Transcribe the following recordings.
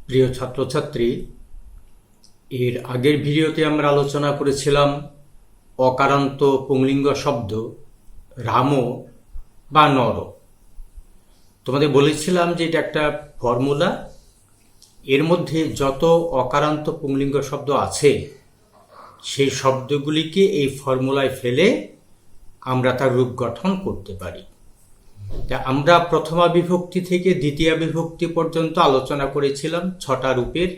প্রিয় ছাত্রছাত্রী, এর আগের ভিডিওতে আমরা আলোচনা করেছিলাম অকারান্ত পুংলিঙ্গ শব্দ রাম বা নর। তোমাদের বলেছিলাম যে এটা একটা ফর্মুলা। এর মধ্যে যত অকারান্ত পুংলিঙ্গ শব্দ আছে সেই শব্দগুলিকে এই ফর্মুলায় ফেলে আমরা তার রূপ গঠন করতে পারি। তা আমরা প্রথমা বিভক্তি থেকে দ্বিতীয় বিভক্তি পর্যন্ত আলোচনা করেছিলাম 6টা রূপের।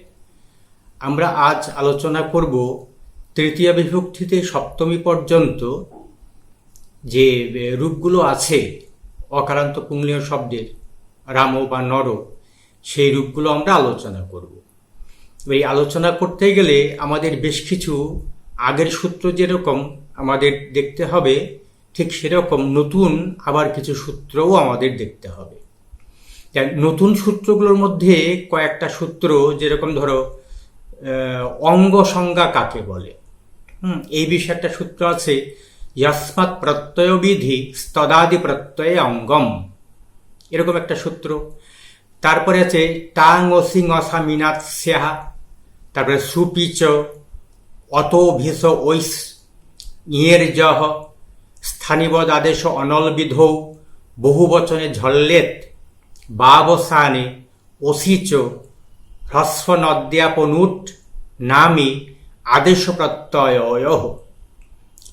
আমরা আজ আলোচনা করব তৃতীয় বিভক্তিতে সপ্তমী পর্যন্ত যে রূপগুলো আছে অকারান্ত পুংলিঙ্গ শব্দের রাম বা নর, সেই রূপগুলো আমরা আলোচনা করব। এই আলোচনা করতে গেলে আমাদের বেশ কিছু আগের সূত্র যেরকম আমাদের দেখতে হবে, ঠিক সেরকম নতুন আবার কিছু সূত্রও আমাদের দেখতে হবে। নতুন সূত্রগুলোর মধ্যে কয়েকটা সূত্র, যেরকম ধরো অঙ্গ সংজ্ঞা কাকে বলে, এই বিষয়ে একটা সূত্র আছে, যস্মাৎ প্রত্যয় বিধি স্তদাদি প্রত্যয়ে অঙ্গম, এরকম একটা সূত্র। তারপরে আছে টাং অসিং অসা মিনাত স্যাহা, তারপরে সুপিচ অত ভিস ঐস ইয়ের জহ, স্থানিবদ আদেশ অনলবিধৌ বহুবচনে ঝল্লেত বাবসানে অসিচ হ্রস্ব নদ্যাপনুট নামি আদেশ প্রত্যয়।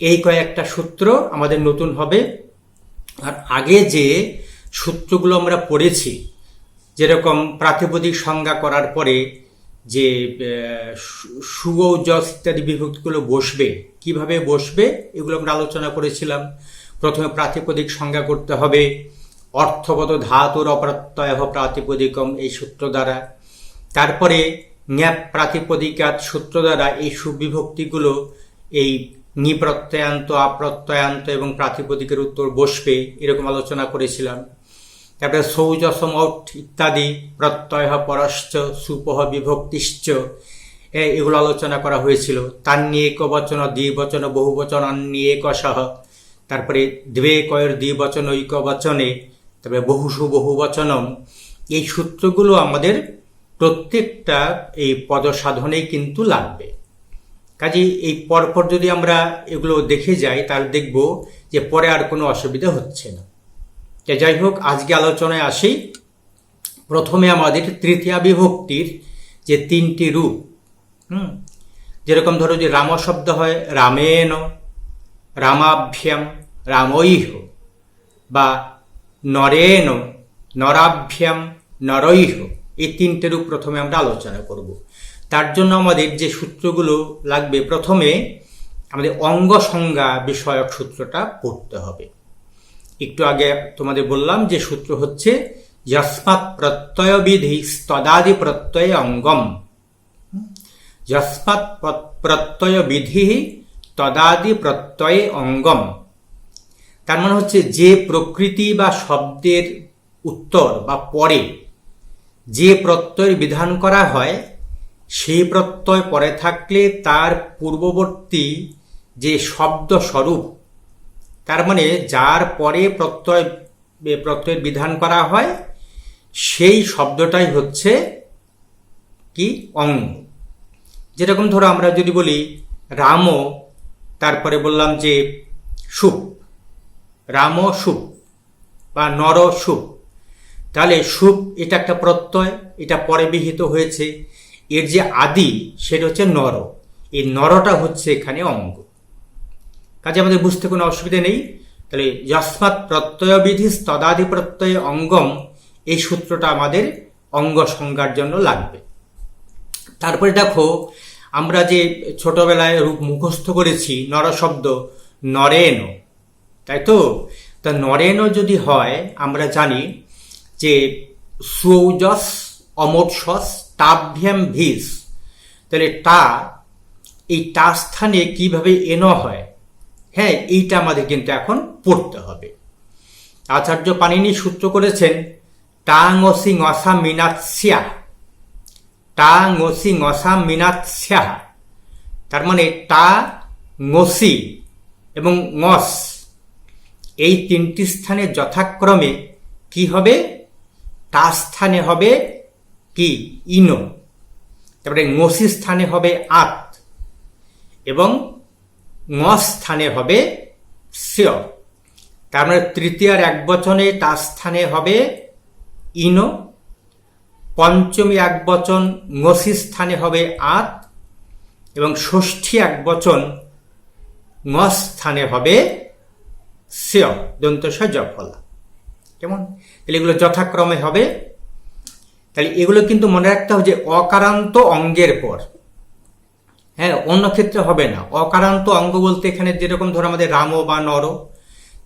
এই কয়েকটা সূত্র আমাদের নতুন হবে। আর আগে যে সূত্রগুলো আমরা পড়েছি, যেরকম প্রাতিপদিক সংজ্ঞা করার পরে যে সুগ যশ ইত্যাদি বিভক্তিগুলো বসবে, কিভাবে বসবে, এগুলো আমরা আলোচনা করেছিলাম। প্রথমে প্রাতিপদিক সংজ্ঞা করতে হবে, অর্থগত ধাতুর অপ্রত্যয় প্রাতিপদিকম, এই সূত্র দ্বারা। তারপরে জ্ঞাপ প্রাতিপদিকাত সূত্র দ্বারা এই সুবিভক্তিগুলো এই নিপ্রত্যয়ান্ত, অপ্রত্যয়ান্ত এবং প্রাতিপদিকের উত্তর বসবে, এরকম আলোচনা করেছিলাম। তারপরে সৌজসম ঔট ইত্যাদি প্রত্যয় পরশ্চ সুপহ বিভক্তিশ্চ, এগুলো আলোচনা করা হয়েছিল। তান্যেক বচন দ্বিবচন বহুবচন অন্যেকশঃ, তারপরে দ্বে কয়ের দ্বিবচন ঐক বচনে, তারপরে বহুষু বহুবচনম। এই সূত্রগুলো আমাদের প্রত্যেকটা এই পদসাধনেই কিন্তু লাগবে। কাজেই এই পরপর যদি আমরা এগুলো দেখে যাই, তাহলে দেখব যে পরে আর কোনো অসুবিধা হচ্ছে না। যাই হোক, আজকে আলোচনায় আসি। প্রথমে আমাদের তৃতীয়া বিভক্তির যে 3টি রূপ, যেরকম ধরো যে রাম শব্দ হয় রামেন, রামাভ্যাম, রামৈহ, বা নরেন, নরাভ্যাম, নরৈহ, এই 3টে রূপ প্রথমে আমরা আলোচনা করব। তার জন্য আমাদের যে সূত্রগুলো লাগবে, প্রথমে আমাদের অঙ্গ সংজ্ঞা বিষয়ক সূত্রটা পড়তে হবে। একটু আগে তোমাদের বললাম যে সূত্র হচ্ছে যস্মাৎ প্রত্যয় বিধি স্তদাদি প্রত্যয়ে অঙ্গম। যস্মাৎ প্রত্যয় বিধি তদাদি প্রত্যয়ে অঙ্গম, তার মানে হচ্ছে যে প্রকৃতি বা শব্দের উত্তর বা পরে যে প্রত্যয়ের বিধান করা হয়, সেই প্রত্যয় পরে থাকলে তার পূর্ববর্তী যে শব্দ স্বরূপ, তার মানে যার পরে প্রত্যয়ের বিধান করা হয়, সেই শব্দটাই হচ্ছে কি অঙ্গ। যেরকম ধরো আমরা যদি বলি রাম, তারপরে বললাম যে সুপ, রাম সুপ বা নর সুপ, তাহলে সুপ এটা একটা প্রত্যয়, এটা পরে বিহিত হয়েছে। এর যে আদি সেটা হচ্ছে নর, এই নরটা হচ্ছে এখানে অঙ্গ। কাজে আমাদের বুঝতে কোনো অসুবিধা নেই। তাহলে যস্মাৎ প্রত্যয় বিধি তদাদি প্রত্যয় অঙ্গম, এই সূত্রটা আমাদের অঙ্গ সংজ্ঞার জন্য লাগবে। তারপরে দেখো, আমরা যে ছোটবেলায় রূপ মুখস্থ করেছি নর শব্দ নরেন, তাই তো? তা নরেন যদি হয়, আমরা জানি যে সুঔজস অমোৎসস টাভ্যাম ভিস, তাহলে টা, এই টা স্থানে কিভাবে এন হয়, হ্যাঁ, এইটা আমাদের কিন্তু এখন পড়তে হবে। আচার্য পাণিনি সূত্র করেছেন টাং অসি অসা মিনাত স্যা, টাং অসি অসা মিনাত স্যা, তার মানে টা, ngসি এবং ngস, এই 3টি স্থানে যথাক্রমে কি হবে? টা স্থানে হবে কি ইনো, তারপরে ঙসি স্থানে হবে আত এবং ঙ স্থানে হবে স্য। তার মানে তৃতীয়ার এক বচনে টা স্থানে হবে ইন, পঞ্চমী এক বচন ঙসি স্থানে হবে আত এবং ষষ্ঠী এক বচন ঙ স্থানে হবে স্য দন্তস্ব জফলা। কেমন? তাহলে এগুলো যথাক্রমে হবে। তাহলে এগুলো কিন্তু মনে রাখতে হবে যে অকারান্ত অঙ্গের পর, হ্যাঁ, অন্য ক্ষেত্রে হবে না। অকারান্ত অঙ্গ বলতে এখানে যেরকম ধরো আমাদের রাম বা নর,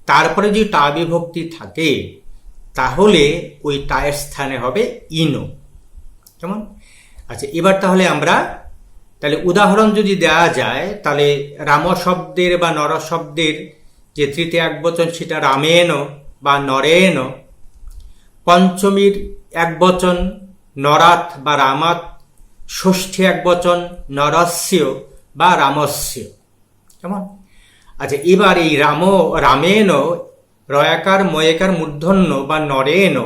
তারপরে যদি টা বিভক্তি থাকে তাহলে ওই টায়ের স্থানে হবে ইনো। কেমন? আচ্ছা, এবার তাহলে আমরা তাহলে উদাহরণ যদি দেওয়া যায়, তাহলে রাম শব্দের বা নর শব্দের যে তৃতীয় এক বচন সেটা রামেন বা নরেন, পঞ্চমীর এক বচন নরাত বা রামাত, ষষ্ঠী এক বচন নরস্য বা রামস্য। কেমন? আচ্ছা, এবার এই রামেন রয়াকার ময়কার মূর্ধন্য বা নরেন,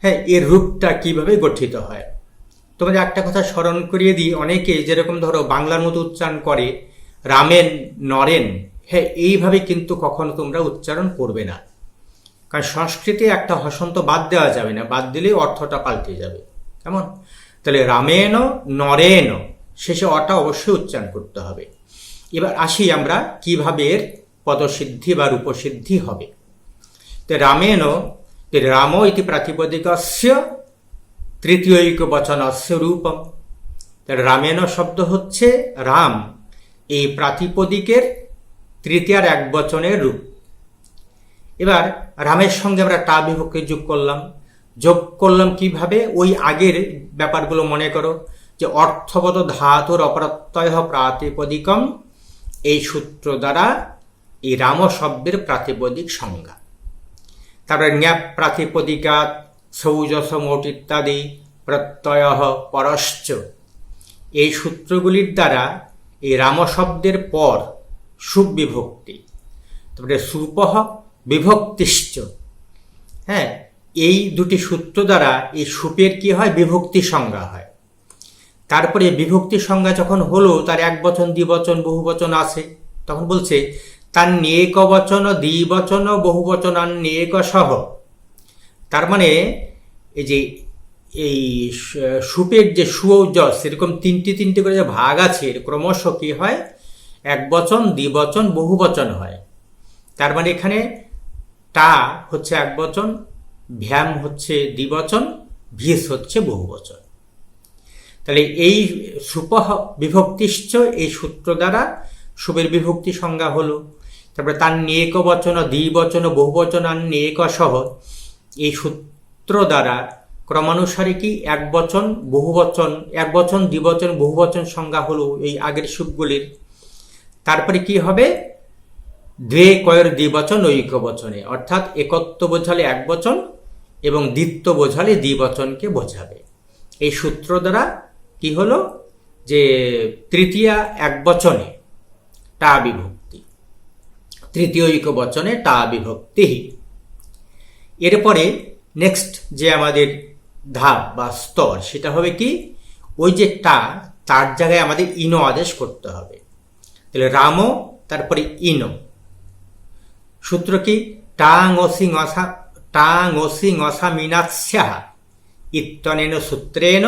হ্যাঁ, এর রূপটা কিভাবে গঠিত হয়। তোমাদের একটা কথা স্মরণ করিয়ে দিই, অনেকে যেরকম ধরো বাংলার মতো উচ্চারণ করে রামেন নরেন, হ্যাঁ, এইভাবে কিন্তু কখনো তোমরা উচ্চারণ করবে না, কারণ সংস্কৃতে একটা হসন্ত বাদ দেওয়া যাবে না, বাদ দিলেই অর্থটা পাল্টে যাবে। কেমন? তাহলে রামেন নরেন শেষে অটা অবশ্যই উচ্চারণ করতে হবে। এবার আসি আমরা কিভাবে এর পদসিদ্ধি বা রূপসিদ্ধি হবে। তো রামেন, রাম ইতি প্রাতিপদিকস্য তৃতীয়ৈক বচনস্য রূপম। রামেন শব্দ হচ্ছে রাম, এই প্রাতিপদিকের তৃতীয়ার এক বচনের রূপ। এবার রামের সঙ্গে আমরা টা বিভক্তি যোগ করলাম কিভাবে? ওই আগের ব্যাপারগুলো মনে করো, যে অর্থগত ধাতুর অপ্রত্যয় প্রাতিপদিকম, এই সূত্র দ্বারা এই রাম শব্দের প্রাতিপদিক সংজ্ঞা। তারপরে ন্যাপ প্রাতিপদিকাত সৌজস মোট ইত্যাদি প্রত্যয় পরশ্চ, এই সূত্রগুলির দ্বারা এই রাম শব্দের পর সুপ বিভক্তি, তারপরে সুপহ বিভক্তিশ্চ, হ্যাঁ, এই দুটি সূত্র দ্বারা এই সুপের কি হয়? বিভক্তি সংজ্ঞা হয়। তারপরে বিভক্তি সংজ্ঞা যখন হলো, তার এক বচন দ্বিবচন বহুবচন আছে, তখন বলছে তার নেক বচন দ্বিবচন বহুবচন আর নেক সহ। তার মানে এই যে এই সুপের যে সুজস এরকম তিনটি করে যে ভাগ আছে, এর ক্রমশ কি হয়? এক বচন দ্বিবচন বহুবচন হয়। তার মানে এখানে টা হচ্ছে এক বচন, ভ্যাম হচ্ছে দ্বিবচন, ভিস হচ্ছে বহুবচন। তাহলে এই সুপহ বিভক্তিশ্চ, এই সূত্র দ্বারা সুপের বিভক্তি সংজ্ঞা হলো। তারপরে তার নেক বচন দ্বিবচন বহুবচন আর নেক সহ, এই সূত্র দ্বারা ক্রমানুসারে কি এক বচন বহুবচন, এক বচন দ্বিবচন বহুবচন সংজ্ঞা হলো এই আগের সুপগুলির। তারপরে কি হবে? দ্বে কয়ের দ্বিবচন ঐক বচনে, অর্থাৎ একত্ব বোঝালে এক বচন এবং দ্বিত্ব বোঝালে দ্বিবচনকে বোঝাবে। এই সূত্র দ্বারা কি হলো? যে তৃতীয়া এক বচনে টা বিভক্তি, তৃতীয় ঐক বচনে টা বিভক্তি। এরপরে নেক্সট যে আমাদের ধাপ বা স্তর, সেটা হবে কি? ওই যে টা, তার জায়গায় আমাদের ইনো আদেশ করতে হবে। তাহলে রাম, তারপরে ইনো। সূত্র কি? টাঙসি ngসা মিনাস্যাহ ইত্যনেন সূত্রেণ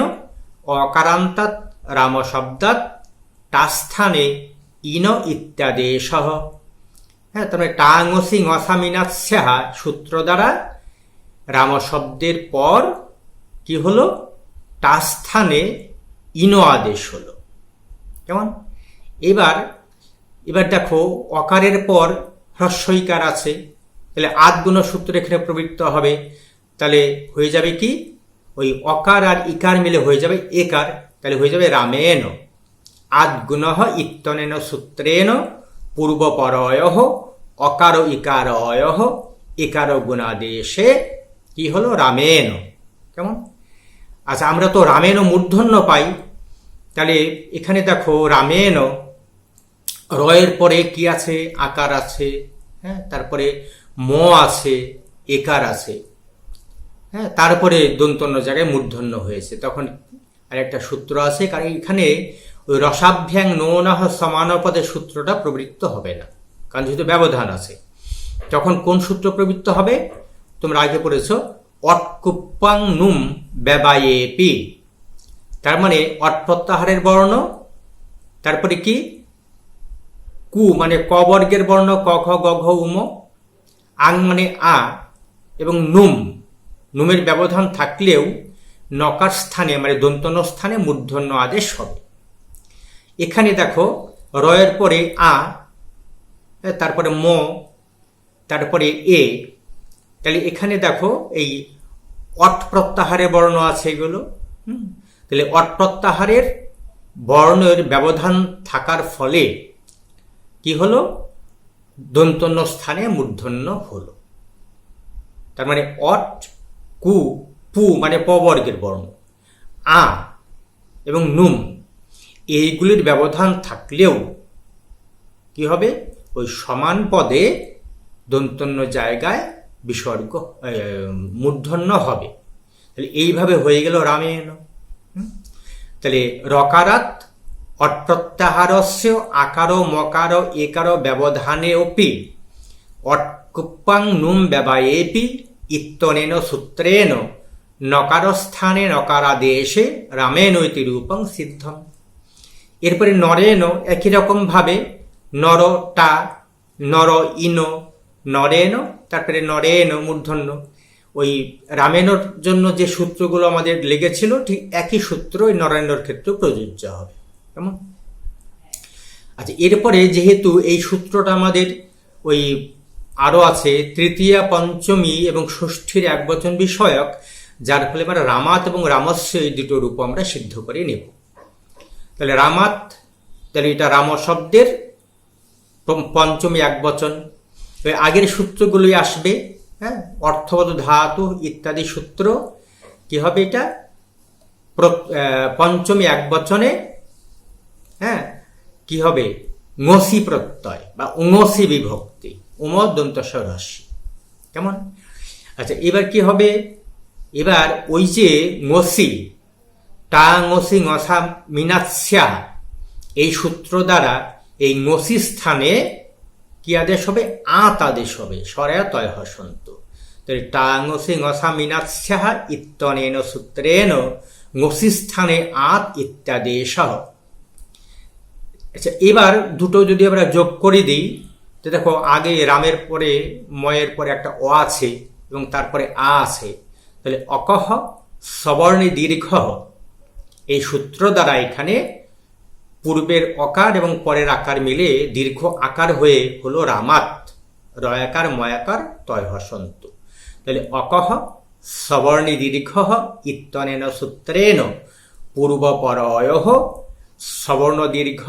অকারান্তাৎ রাম শব্দাৎ টাস্থানে ইন ইত্যাদেশঃ। হ্যাঁ, তারপরে টাঙসি ngসা মিনাস্যাহ সূত্র দ্বারা রাম শব্দের পর কি হলো? টাস্থানে ইনো আদেশ হলো। কেমন? এবার দেখো, অকারের পর হ্রস্বইকার আছে, তাহলে আদগুণ সূত্র এখানে প্রবৃত্ত হবে। তাহলে হয়ে যাবে কি? ওই অকার আর ইকার মিলে হয়ে যাবে একার, তাহলে হয়ে যাবে রামেন। আদগুণ ইত্যনেন সূত্রেণ পূর্বপরয় অকার ইকারয় একার গুণাদেশে কি হলো? রামেন। কেমন? আচ্ছা, আমরা তো রামেন মূর্ধন্য পাই, তাহলে এখানে দেখো রামেন রয়ের পরে কি আছে? আকার আছে, হ্যাঁ, তারপরে ম আছে, একার আছে, হ্যাঁ, তারপরে দন্তন্য জায়গায় মূর্ধন্য হয়েছে, তখন আর একটা সূত্র আছে, কারণ এখানে ওই রসাভ্যাং নৌনহ সমানপদের সূত্রটা প্রবৃত্ত হবে না, কারণ যেহেতু ব্যবধান আছে। তখন কোন সূত্র প্রবৃত্ত হবে? তোমরা আগে পড়েছ, অটকুপ্পাং নুম ব্যবায়েপি। তার মানে অট প্রত্যাহারের বর্ণ, তারপরে কি কু মানে ক বর্গের বর্ণ ক খ গ ঘ উম, আং মানে আ, এবং নুমের ব্যবধান থাকলেও নকার স্থানে মানে দন্তন্য স্থানে মূর্ধন্য আদেশ হবে। এখানে দেখো রয়ের পরে আ, তারপরে ম, তারপরে এ, তাহলে এখানে দেখো এই অট প্রত্যাহারের বর্ণ আছে এগুলো। তাহলে অট প্রত্যাহারের বর্ণের ব্যবধান থাকার ফলে কি হলো? দন্তন্য স্থানে মূর্ধন্য হলো। তার মানে অট, কু, পু মানে প বর্গের বর্ণ, আ এবং নুম এইগুলির ব্যবধান থাকলেও কি হবে? ওই সমান পদে দন্তন্য জায়গায় বিসর্গ মূর্ধন্য হবে। তাহলে এইভাবে হয়ে গেল রামেণ। তাহলে রকারাত অট্রত্যাহারস্য আকার মকার একার ব্যবধানে অপি অটকুপ্পাং নুম ব্যবায়েপি ইত্যনেন সূত্রেণ নকারস্থানে নকারাদেশে রামেণ ইতি রূপং সিদ্ধম। এরপরে নরেণ একই রকম ভাবে নর টা, নর ইন, নরেণ, তারপরে নরেণ মূর্ধন্য। ওই রামেণর জন্য যে সূত্রগুলো আমাদের লেগেছিল ঠিক একই সূত্র ওই নরেন্দ্রর ক্ষেত্রে প্রযোজ্য হবে। কেমন? আচ্ছা, এরপরে যেহেতু এই সূত্রটা আমাদের ওই আরো আছে তৃতীয়া, পঞ্চমী এবং ষষ্ঠীর একবচন বিষয়ক, যার ফলে আমরা রামাত এবং রামস্য এই দুটো রূপ আমরা সিদ্ধ করে নেব। তাহলে রামাত, তাহলে এটা রাম শব্দের পঞ্চমী একবচন। আগের সূত্রগুলোই আসবে, হ্যাঁ, অর্থগত ধাতু ইত্যাদি সূত্র। কি হবে এটা? পঞ্চমী একবচনে, হ্যাঁ, কি হবে? ঙসি প্রত্যয় বা উঙসি বিভক্তি, উমদ দন্তস্ব হ্রস্বী। কেমন? আচ্ছা, এবার কি হবে? এবার ওই যে ঙসি, টা ঙসি ঙসা মিনাস্যা, এই সূত্র দ্বারা এই ঙসি স্থানে কি আদেশ হবে? আত আদেশ হবে, স্বরেয়া তয় হসন্ত। তাহলে টা ঙসি ঙসা মিনাস্যা ইত্যনেন সূত্রেণ ঙসি স্থানে আত ইত্যাদেশ। আচ্ছা, এবার দুটো যদি আমরা যোগ করে দিই, তো দেখো আগে রামের পরে ময়ের পরে একটা অ আছে এবং তারপরে আ আছে, তাহলে অকহ সবর্ণে দীর্ঘ, এই সূত্র দ্বারা এখানে পূর্বের অকার এবং পরের আকার মিলে দীর্ঘ আকার হয়ে হলো রামাত, রয়াকার ময়াকার তয় হসন্ত। তাহলে অকহ সবর্ণে দীর্ঘ ইত্যনেন সূত্রেণ পূর্বপরয় সবর্ণ দীর্ঘ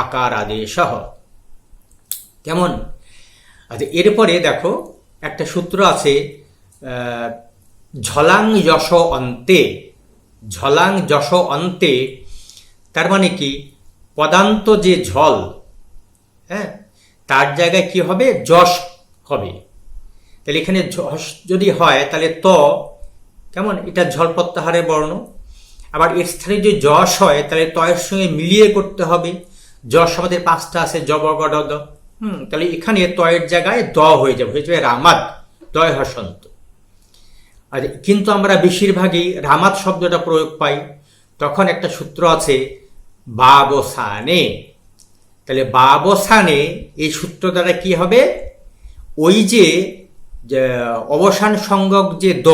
আকার আদেশ। কেমন? আচ্ছা, এরপরে দেখো একটা সূত্র আছে ঝলাং যশ অন্তে। ঝলাং যশ অন্তে তার মানে কি? পদান্ত যে ঝল, হ্যাঁ, তার জায়গায় কি হবে? যশ হবে। তাহলে এখানে যশ যদি হয় তাহলে ত, কেমন, এটা ঝল প্রত্যাহারের বর্ণ। আবার এর স্থানে যদি যশ হয় তাহলে তয়ের সঙ্গে মিলিয়ে করতে হবে। যশ আমাদের পাঁচটা আছে, জ বর্গ ড দ। তাহলে এখানে তয়ের জায়গায় দ হয়ে যাবে রামাত, দয় হসন্ত। আর কিন্তু আমরা বেশিরভাগই রামাত শব্দটা প্রয়োগ পাই, তখন একটা সূত্র আছে বাবসানে। তাহলে বাবসানে এই সূত্র দ্বারা কি হবে? ওই যে অবসান সংজ্ঞক যে দ,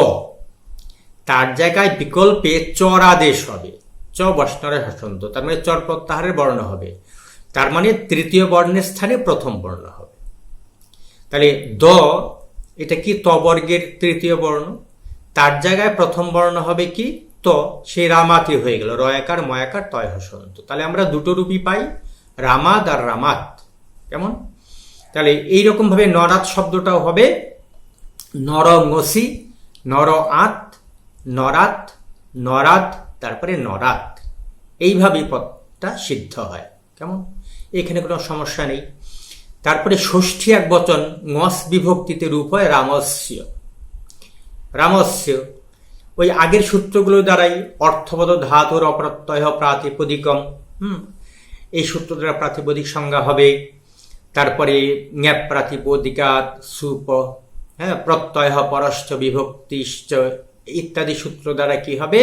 তার জায়গায় বিকল্পে চর আদেশ হবে, চ বর্ণের হসন্ত, তার মানে চর প্রত্যাহারের বর্ণ হবে। তার মানে তৃতীয় বর্ণের স্থানে প্রথম বর্ণ হবে। তাহলে দ, এটা কি? ত বর্গের তৃতীয় বর্ণ, তার জায়গায় প্রথম বর্ণ হবে কি? ত, সেই রামাতি হয়ে গেল, রয়াকার ময়াকার তয় হসন্ত। তাহলে আমরা দুটো রূপই পাই, রামাদ আর রামাত। কেমন? তাহলে এইরকম ভাবে নরাত শব্দটাও হবে নর ঙসি, নর আত, নরাত, নরাত, তারপরে নরাত। এইভাবে পদটা সিদ্ধ হয়। কেমন? এখানে কোনো সমস্যা নেই। তারপরে ষষ্ঠী এক বচন ঙস বিভক্তিতে রূপ হয় রামস্য। রামস্য ওই আগের সূত্রগুলো দ্বারাই অর্থবোধ ধাতুর অপ্রত্যয় প্রাতিপদিকম, এই সূত্র দ্বারা প্রাতিপদিক সংজ্ঞা হবে। তারপরে জ্ঞাপ প্রাতিপদিকাত সুপ, প্রত্যয় পরশ্চ বিভক্তিশ্চ ইত্যাদি সূত্র দ্বারা কি হবে,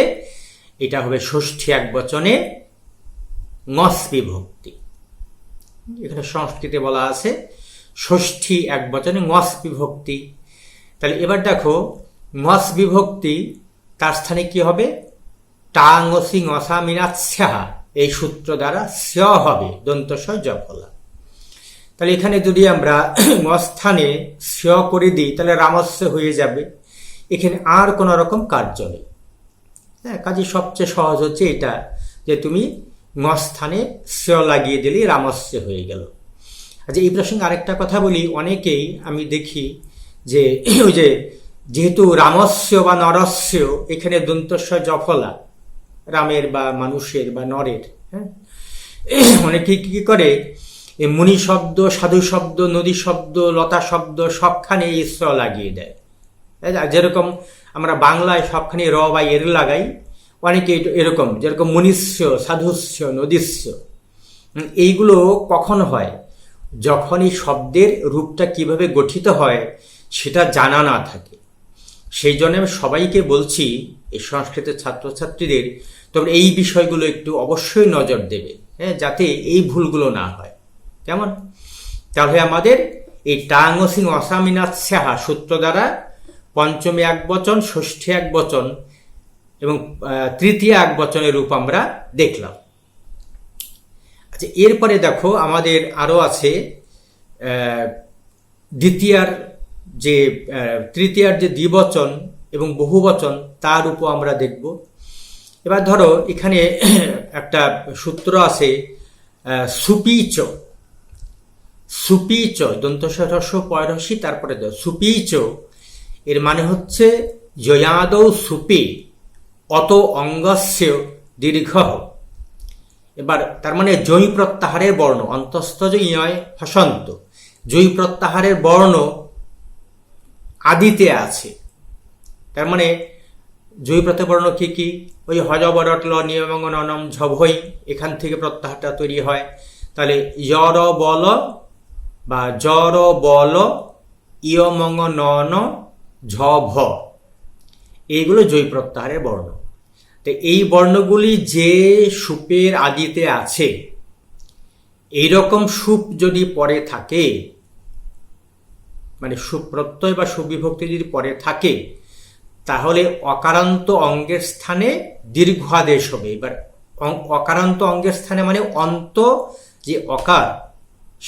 এটা হবে ষষ্ঠী একবচনে ঙস বিভক্তি। এখানে সংস্কৃতে বলা আছে ষষ্ঠী একবচনে ঙস বিভক্তি। তাহলে এবার দেখো ঙস বিভক্তি তার স্থানে কি হবে, টাঙসি ঙসা মিনাচ্ছা, এই সূত্র দ্বারা স্য হবে দন্তস্ব জফলা। তাহলে এখানে যদি আমরা স্থানে স্য করে দিই তাহলে রামস্য হয়ে যাবে, এখানে আর কোন রকম কার্য নেই। কাজে সবচেয়ে সহজ হচ্ছে এটা, যে তুমি স্থানে স্য লাগিয়ে দিলে রামস্য হয়ে গেল। আচ্ছা, এই প্রসঙ্গে আরেকটা কথা বলি, অনেকেই আমি দেখি যে ওই যে যেহেতু রামস্য বা নরস্য, এখানে দন্তস্ব জফলা, রামের বা মানুষের বা নরের, অনেকে কি করে এই মুনি শব্দ, সাধু শব্দ, নদী শব্দ, লতা শব্দ সবখানে স লাগিয়ে দেয়। যেরকম আমরা বাংলায় সবখানে র বা এর লাগাই, অনেকে এরকম, যেরকম মুনিস্য, সাধুস্য, নদীস্য। এইগুলো কখন হয়, যখন এই শব্দের রূপটা কিভাবে গঠিত হয় সেটা জানা না থাকে। সেই জন্য আমি সবাইকে বলছি, এই সংস্কৃতের ছাত্রছাত্রীদের, তোমরা এই বিষয়গুলো একটু অবশ্যই নজর দেবে, যাতে এই ভুলগুলো না হয়। কেমন? তাহলে আমাদের এই টাঙসিং অসামিনাচ্ছা সূত্র দ্বারা পঞ্চমী একবচন, ষষ্ঠী একবচন এবং তৃতীয় একবচনের রূপ আমরা দেখলাম। আচ্ছা, এরপরে দেখো আমাদের আরো আছে দ্বিতীয়ার যে তৃতীয়ার যে দ্বিবচন এবং বহুবচন, তার রূপও আমরা দেখব। এবার ধরো এখানে একটা সূত্র আছে সুপিচ, সুপিচ দন্তস্ব হ্রস্ব পয়রসি, তারপরে সুপিচ, এর মানে হচ্ছে জয়াদৌ সুপি অত অঙ্গস্য দীর্ঘ। এবার তার মানে জয়ী প্রত্যাহারের বর্ণ, অন্তস্থজ ইয় হসন্ত, জয়ী প্রত্যাহারের বর্ণ আদিতে আছে। তার মানে জয়ী প্রত্যয় বর্ণ কি কি, ওই হজবরটল নিয়মঙ্গ ননম ঝভই, এখান থেকে প্রত্যাহারটা তৈরি হয়। তাহলে জর বল বা জর বল ইয়মঙ্গ নন ঝভ, এইগুলো জয়ী প্রত্যাহারের বর্ণ। তো এই বর্ণগুলি যে সুপের আদিতে আছে, এইরকম সুপ যদি পরে থাকে, মানে সুপ্রত্যয় বা সুবিভক্তি যদি পরে থাকে, তাহলে অকারান্ত অঙ্গের স্থানে দীর্ঘ আদেশ হবে। এবার অকারান্ত অঙ্গের স্থানে মানে অন্ত যে অকার,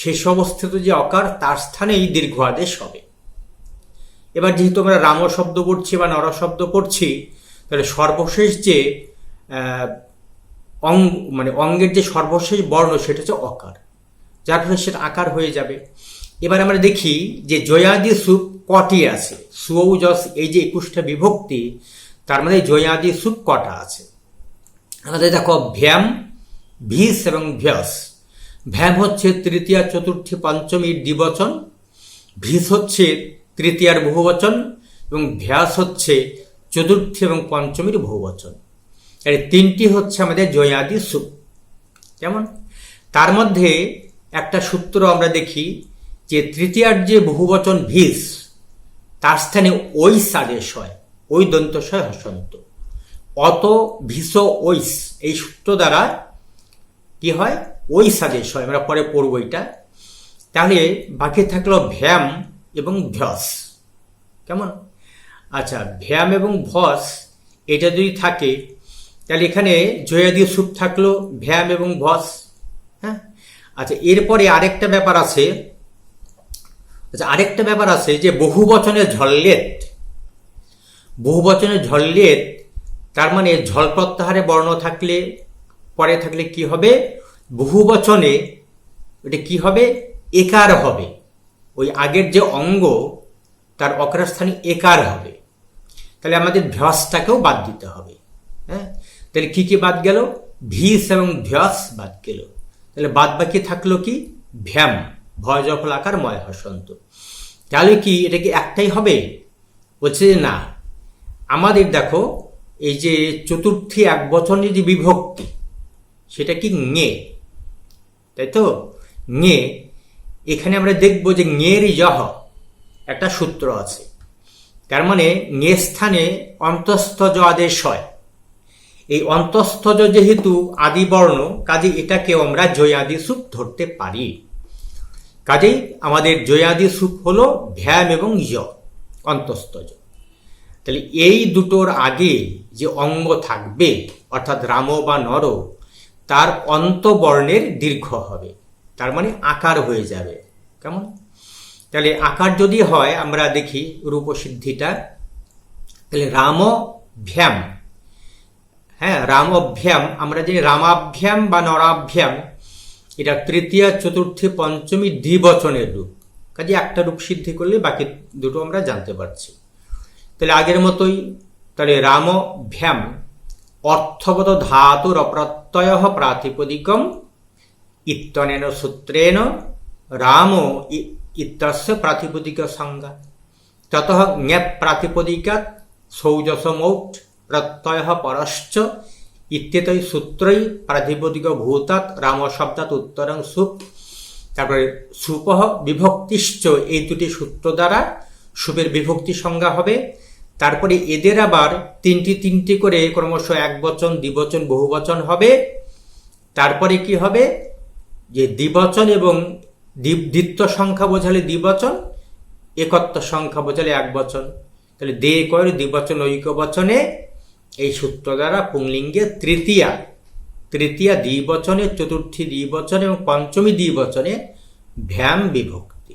শেষ অবস্থিত যে অকার, তার স্থানে এই দীর্ঘ আদেশ হবে। এবার যেহেতু আমরা রাম শব্দ পড়ছি বা নর শব্দ পড়ছি, তাহলে সর্বশেষ যে মানে অঙ্গের যে সর্বশেষ বর্ণ সেটা হচ্ছে অকার, যার ফলে সেটা আকার হয়ে যাবে। এবার আমরা দেখি যে জয়াদি সুপ কটি আছে, সুও যশ, এই যে 21টা বিভক্তি, তার মানে জয়াদি সুপ কটা আছে। আমাদের দেখো ভ্যাম, ভিস এবং ভ্যাস। ভ্যাম হচ্ছে তৃতীয়া চতুর্থী পঞ্চমীর দ্বিবচন, ভিস হচ্ছে তৃতীয়ার বহুবচন এবং ভ্যাস হচ্ছে চতুর্থী এবং পঞ্চমীর বহুবচন। এই তিনটি হচ্ছে আমাদের জয়াদি সুপ। কেমন? তার মধ্যে একটা সূত্র আমরা দেখি যে তৃতীয়ার যে বহুবচন ভিস, তার স্থানে ঐস আদেশ হয়, ওই দন্তস্বয় হসন্ত, অত ভিস ঐস, এই সূত্র দ্বারা কি হয়, ঐস আদেশ হয়। আমরা পরে পড়ব এটা। তাহলে বাকি থাকলো ভ্যাম এবং ভ্যস। কেমন? আচ্ছা, ভ্যাম এবং ভস এটা যদি থাকে, তাহলে এখানে জয়াদি সুপ থাকলো ভ্যাম এবং ভস। হ্যাঁ, আচ্ছা, এরপরে আরেকটা ব্যাপার আছে। আচ্ছা, আরেকটা ব্যাপার আছে যে বহুবচনের ঝল্লেত, বহুবচনের ঝল্লেত, তার মানে ঝল প্রত্যাহারে বর্ণ থাকলে, পরে থাকলে কি হবে, বহুবচনে এটা কি হবে, একার হবে। ওই আগের যে অঙ্গ, তার অকার স্থানে একার হবে। তাহলে আমাদের ভ্যাসটাকেও বাদ দিতে হবে। হ্যাঁ, তাহলে কি কি বাদ গেল, ভিস এবং ভ্যাস বাদ গেল। তাহলে বাদ বাকি থাকলো কি, ভ্যাম, ভয় জফল আকার ময় হসন্ত। তাহলে কি এটা কি একটাই হবে? বলছে যে না, আমাদের দেখো এই যে চতুর্থী একবচনের যে বিভক্তি সেটা কি ঙে, তাই তো? ঙে, এখানে আমরা দেখব যে ঙের যহ একটা সূত্র আছে। তার মানে ঙে স্থানে অন্তঃস্থজ আদেশ হয়। এই অন্তঃস্থজ যেহেতু আদি বর্ণ, কাজে এটাকেও আমরা জয়াদি সুপ ধরতে পারি। কাজেই আমাদের জয়াদি সুপ হলো ভ্যাম এবং য, অন্তঃস্থজ। তাহলে এই দুটোর আগে যে অঙ্গ থাকবে, অর্থাৎ রাম বা নর, তার অন্তবর্ণের দীর্ঘ হবে, তার মানে আকার হয়ে যাবে। কেমন? তাহলে আকার যদি হয়, আমরা দেখি রূপসিদ্ধিটা, তাহলে রাম ভ্যাম, হ্যাঁ রামভ্যাম, আমরা জানি রামাভ্যাম বা নরাভ্যাম, এটা তৃতীয়া চতুর্থী পঞ্চমী দ্বিবচনের রূপ। কাজে একটা রূপ সিদ্ধি করলে বাকি দুটো আমরা জানতে পারছি। তাহলে আগের মতোই, তাহলে রাম ভ্যাম অর্থগত ধাতুর অপ্রত্যয় প্রাতিপদিকম ইত্যনেন সূত্রেণ রাম ইত্যস্য প্রাতিপদিক সংজ্ঞা ততঃ ঞেপ প্রাতিপদিকাৎ সৌজসমৌট প্রত্যয় পরশ্চ ইত্যেতৈ সূত্রই প্রাতিপদিক ভূতাৎ রাম শব্দাৎ উত্তরং সুপ। তারপরে সুপহ বিভক্তিশ্চ, এই দুটি সূত্র দ্বারা সুপের বিভক্তি সংজ্ঞা হবে। তারপরে এদের আবার তিনটি করে ক্রমশ একবচন, দ্বিবচন, বহুবচন হবে। তারপরে কি হবে, যে দ্বিবচন এবং দ্বিত্ব সংখ্যা বোঝালে দ্বিবচন, একত্ব সংখ্যা বোঝালে একবচন। তাহলে দে কয় দ্বিবচন ঐক্য বচনে এই সূত্র দ্বারা পুংলিঙ্গে তৃতীয়া দ্বিবচনে, চতুর্থী দ্বিবচনে এবং পঞ্চমী দ্বিবচনে ভ্যাম বিভক্তি।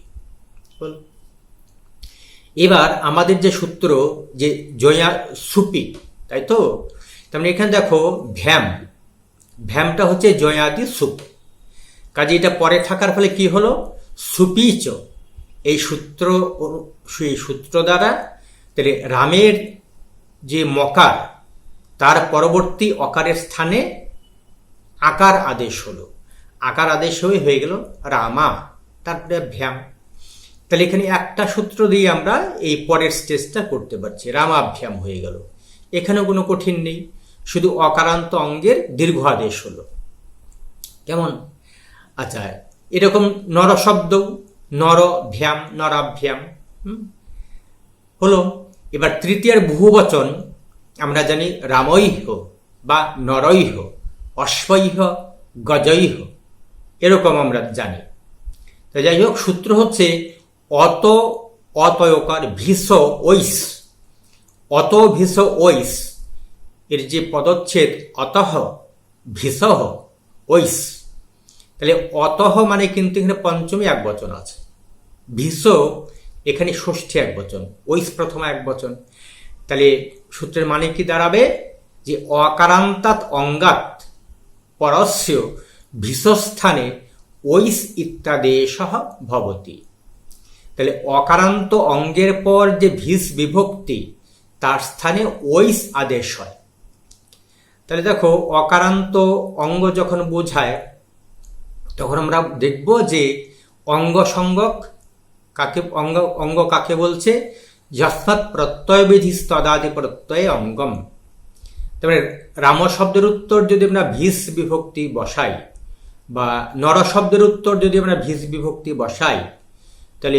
এবার আমাদের যে সূত্র, যে জয়া সুপি, তাই তো? তার মানে এখানে দেখো ভ্যামটা হচ্ছে জয়াদি সুপ। কাজে এটা পরে থাকার ফলে কি হলো, সুপিচ, এই সূত্র দ্বারা তাহলে রামের যে মকার, তার পরবর্তী অকারের স্থানে আকার আদেশ হলো, আকার আদেশ হয়ে গেল রামা, তারপরে ভ্যাম। তাহলে এখানে একটা সূত্র দিয়ে আমরা এই পরের স্টেজটা করতে পারছি, রামাভ্যাম হয়ে গেল। এখানেও কোনো কঠিন নেই, শুধু অকারান্ত অঙ্গের দীর্ঘ আদেশ হলো। কেমন? আচ্ছা, এরকম নর শব্দ, নরভ্যাম, নরাভ্যাম হলো। এবার তৃতীয়ার বহুবচন আমরা জানি রামৈহ বা নরৈহ, অশ্বৈহ, গজৈহ, এরকম আমরা জানি। তো যাই হোক, সূত্র হচ্ছে অতয়কার ভিস ঐস, অত ভিস ঐস, এর যে পদচ্ছেদ অতঃ ভিসহ ঐস, তাহলে অতঃ মানে কিন্তু এখানে পঞ্চমী একবচন আছে, ভিস এখানে ষষ্ঠী একবচন, ঐস প্রথম একবচন। তাহলে সূত্রের মানে কি দাঁড়াবে, যে অকারান্তাৎ অঙ্গাৎ পরস্য ভিসস্থানে ঐস ইত্যাদেশ ভবতি। তাহলে অকারান্ত অঙ্গের পর যে ভিস বিভক্তি, তার স্থানে ঐস আদেশ হয়। তাহলে দেখো, অকারান্ত অঙ্গ যখন বোঝায়, তখন আমরা দেখব যে অঙ্গ সংজ্ঞক কাকে, অঙ্গ কাকে বলছে, যস্মাৎ প্রত্যয় বিধি তদাদি প্রত্যয় অঙ্গম। তারপরে রাম শব্দের উত্তর যদি আমরা ভিস বিভক্তি বসাই, বা নর শব্দের উত্তর যদি আমরা ভিস বিভক্তি বসাই, তাহলে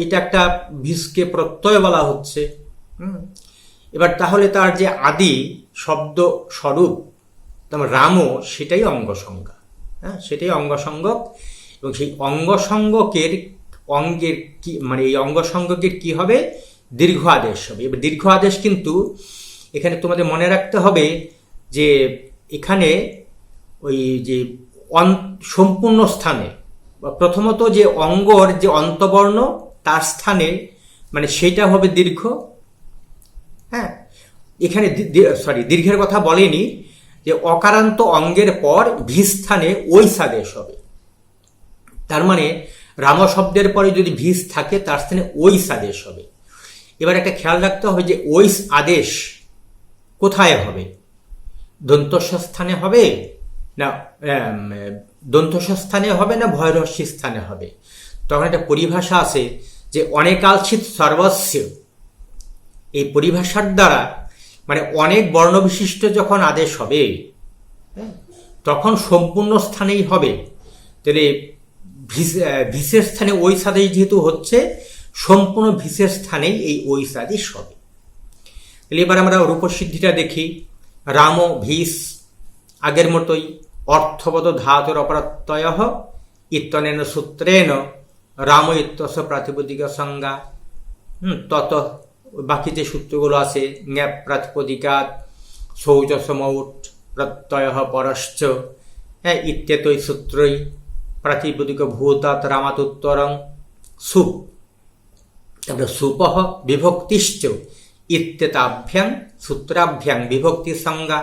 এটা একটা ভিসকে প্রত্যয় বলা হচ্ছে। এবার তাহলে তার যে আদি শব্দ স্বরূপ রাম, সেটাই অঙ্গ সংজ্ঞা, হ্যাঁ সেটাই অঙ্গ সংজ্ঞক। এবং সেই অঙ্গ সংজ্ঞকের অঙ্গের কি মানে, এই অঙ্গ সংজ্ঞকের কি হবে, দীর্ঘ আদেশ হবে। এবার দীর্ঘ আদেশ কিন্তু এখানে তোমাদের মনে রাখতে হবে যে এখানে ওই যে সম্পূর্ণ স্থানে, প্রথমত যে অঙ্গর যে অন্তবর্ণ, তার স্থানে মানে সেটা হবে দীর্ঘ। হ্যাঁ, এখানে দীর্ঘের কথা বলেনি, যে অকারান্ত অঙ্গের পর ভিস স্থানে ঐস আদেশ হবে। তার মানে রাম শব্দের পরে যদি ভিস থাকে, তার স্থানে ঐস আদেশ হবে। এবার একটা খেয়াল রাখতে হবে যে ঐস আদেশ কোথায় হবে, দন্তস্ব স্থানে হবে না, দন্তস্ব স্থানে হবে না ভয়রস্যি স্থানে হবে। তখন একটা পরিভাষা আছে যে অনেকালচিত সর্বস্ব, এই পরিভাষার দ্বারা মানে অনেক বর্ণবিশিষ্ট যখন আদেশ হবে তখন সম্পূর্ণ স্থানেই হবে। তাহলে ভিসের স্থানে ওইস আদেশ যেহেতু হচ্ছে, সম্পূর্ণ ভিসের স্থানেই এই ওইস আদেশ হবে। তাহলে এবার আমরা রূপসিদ্ধিটা দেখি। রাম ভিস, আগের মতোই অর্থবদ ধাতুর অপরাত্যয় ইত্যনেন সূত্রেণ রাম ইত্যস্য প্রাতিপদিক সংজ্ঞা। তত বাকি যে সূত্রগুলো আছে, জ্ঞাপ প্রাতিপদিকাত শৌচসমৌট প্রত্যয় পরশ্চ ইত্যেতই সূত্রই প্রাতিপদিক ভূতাৎ রামাত উত্তরং সুপ, তারপরে সুপহ বিভক্তিশ্চ ইত্যেতাভ্যাং সূত্রাভ্যাং বিভক্তি সংজ্ঞা।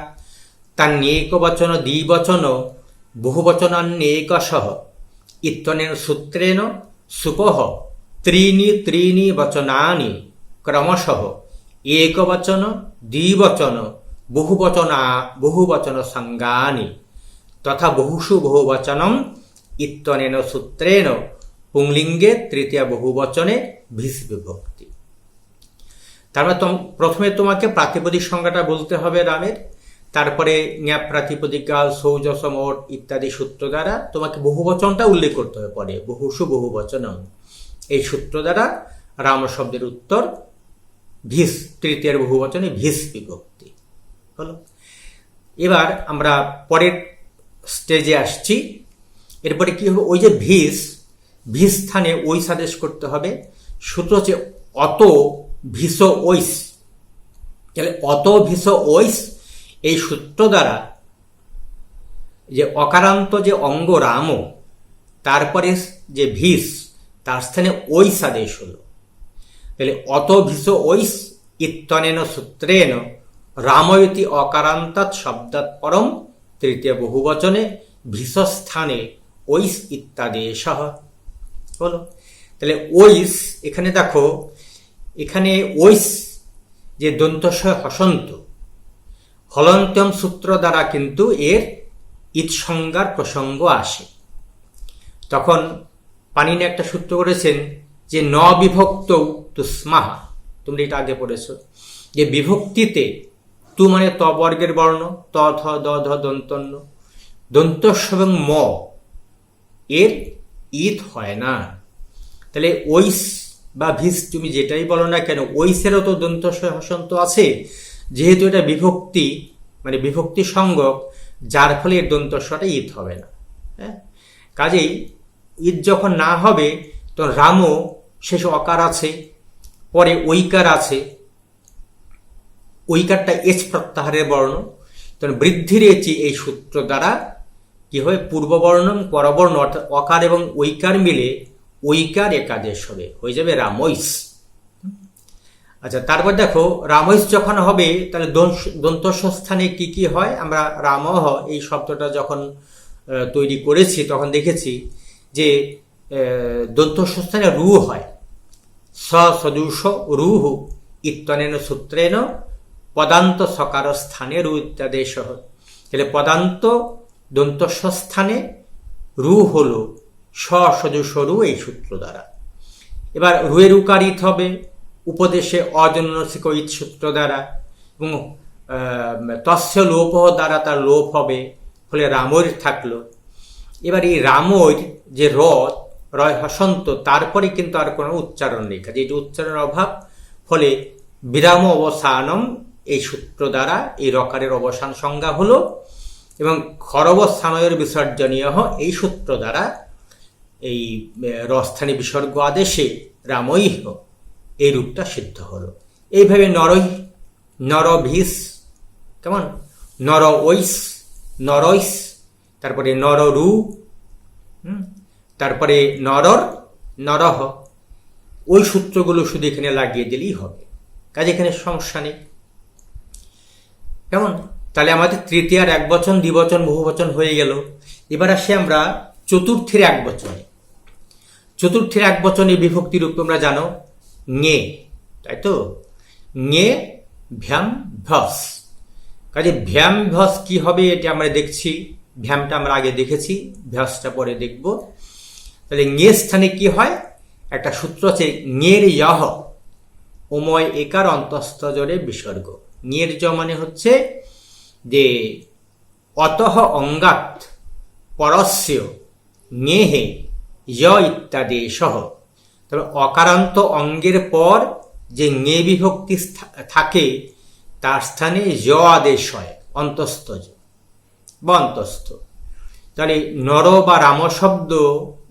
তান্যেকবচন দ্বিবচন বহুবচনান্যেকশঃ ইত্যনেন সূত্রেণ সুপহ ত্রীণি ত্রীণি বচনানি ক্রমশঃ একবচন দ্বিবচন বহুবচন সংজ্ঞানি তথা বহুষু বহুবচনম ইত্যনেন সূত্রেণ পুংলিঙ্গে তৃতীয় বহুবচনে ভিস বিভক্তি। তারপরে প্রথমে তোমাকে প্রাতিপদিক সংজ্ঞাটা বলতে হবে রামের, তারপরে জ্ঞাপ প্রাতিপদিকাল সৌজসমোট ইত্যাদি সূত্র দ্বারা তোমাকে বহুবচনটা উল্লেখ করতে হবে পরে, বহুষু বহুবচনম। এই সূত্র দ্বারা রাম শব্দের উত্তর ভিস, তৃতীয় বহুবচনে ভিস বিভক্তি হলো। এবার আমরা পরের স্টেজে আসছি। এরপরে কি হবে, ওই যে ভিস স্থানে ওইস আদেশ করতে হবে। সূত্র হচ্ছে অত ভিস ওইস। তাহলে অত ভিস ওইস এই সূত্র দ্বারা যে অকারান্ত যে অঙ্গ রাম, তারপরে যে ভিস, তার স্থানে ওইস আদেশ হলো। তাহলে অত ভিস ওইস ইত্যনেন সূত্রেণ রাময়তি অকারান্তাৎ শব্দাৎ পরম তৃতীয় বহুবচনে ভিস স্থানে ওইস ইত্যাদেশ হলো। তাহলে ওইস, এখানে দেখো, এখানে ওইস যে দন্তস্বয় হসন্ত, হলন্ত্যম সূত্র দ্বারা কিন্তু এর ইৎ সংজ্ঞার প্রসঙ্গ আসে। তখন পাণিনি একটা সূত্র করেছেন যে ন বিভক্ত তুস্মাহা, তোমরা এটা আগে পড়েছ, যে বিভক্তিতে তু মানে ত বর্গের বর্ণ, ত থ দ ধ দন্তন্য, দন্তস্ব এবং ম এর ইত হয় না। তাহলে ওইস বা ভিস তুমি যেটাই বলো না কেন, ওইসেরও তো দন্তস্বয় হসন্ত আছে, যেহেতু এটা বিভক্তি মানে বিভক্তি সংজ্ঞক, যার ফলে এর দন্তস্বটা ইত হবে না। হ্যাঁ, কাজেই ইত যখন না হবে তখন রামও শেষ অকার আছে, পরে ঐকার আছে, ঐকারটা এচ প্রত্যাহারের বর্ণ, তখন বৃদ্ধির এচি এই সূত্র দ্বারা কি হয়, পূর্ববর্ণ পরবর্ণ অর্থাৎ অকার এবং ঐকার মিলে ঐকার একাদেশ হবে, হয়ে যাবে রামৈস। আচ্ছা, তারপর দেখো রামৈস যখন হবে তাহলে দন্তস্ব স্থানে কি কি হয়। আমরা রামহ এই শব্দটা যখন তৈরি করেছি তখন দেখেছি যে দন্তস্ব স্থানে রু হয়, স সদুষ রুহু ইত্যনেন সূত্রেণ পদান্ত সকার স্থানে রু ইত্যাদেশ। তাহলে পদান্ত দন্তস্ব স্থানে রু হলো স সদুষ রু এই সূত্র দ্বারা। এবার রুয়ের উকার ইত হবে উপদেশে অজনসিক ইত সূত্র দ্বারা, এবং তস্য লোপ দ্বারা তার লোপ হবে, ফলে রামৈর থাকলো। এবার এই রামৈর যে রয় হসন্ত, তারপরে কিন্তু আর কোনো উচ্চারণ নেই, যেটি উচ্চারণের অভাব, ফলে বিরাম অবসানম এই সূত্র দ্বারা এই রকারের অবসান সংজ্ঞা হলো, এবং খরবস্থানয়ের বিসর্জনীয় এই সূত্র দ্বারা এই রস্থানী বিসর্গ আদেশে রামৈহ এই রূপটা সিদ্ধ হলো। এইভাবে নরভিস, কেমন নর ওইস, নরইস, তারপরে নররু, তারপরে নরহ, ওই সূত্রগুলো শুধু এখানে লাগিয়ে দিলেই হবে, কাজে এখানে সমস্যা নেই। কেমন, তাহলে আমাদের তৃতীয়ার এক বচন দ্বিবচন বহুবচন হয়ে গেল। এবার আসি আমরা চতুর্থের এক বচনে। চতুর্থের এক বচনে বিভক্তি রূপ তোমরা জানো, ঞে, তাই তো, ঞে ভ্যাম ভস। কাজে ভ্যাম ভস কি হবে এটা আমরা দেখছি, ভ্যামটা আমরা আগে দেখেছি, ভসটা পরে দেখব। তাহলে ঞে স্থানে কি হয়, একটা সূত্র আছে ঞের ইহ উময় একার অন্তস্থ জোরে বিসর্গ। ঞের জ মানে হচ্ছে যে অতঃ অঙ্গাৎ পরস্য ঞেহে য ইত্যাদি সহ। তবে অকারান্ত অঙ্গের পর যে ঞে বিভক্তি থাকে তার স্থানে য আদেশ হয়, অন্তস্থ বা অন্তস্থ। তাহলে নর বা রাম শব্দ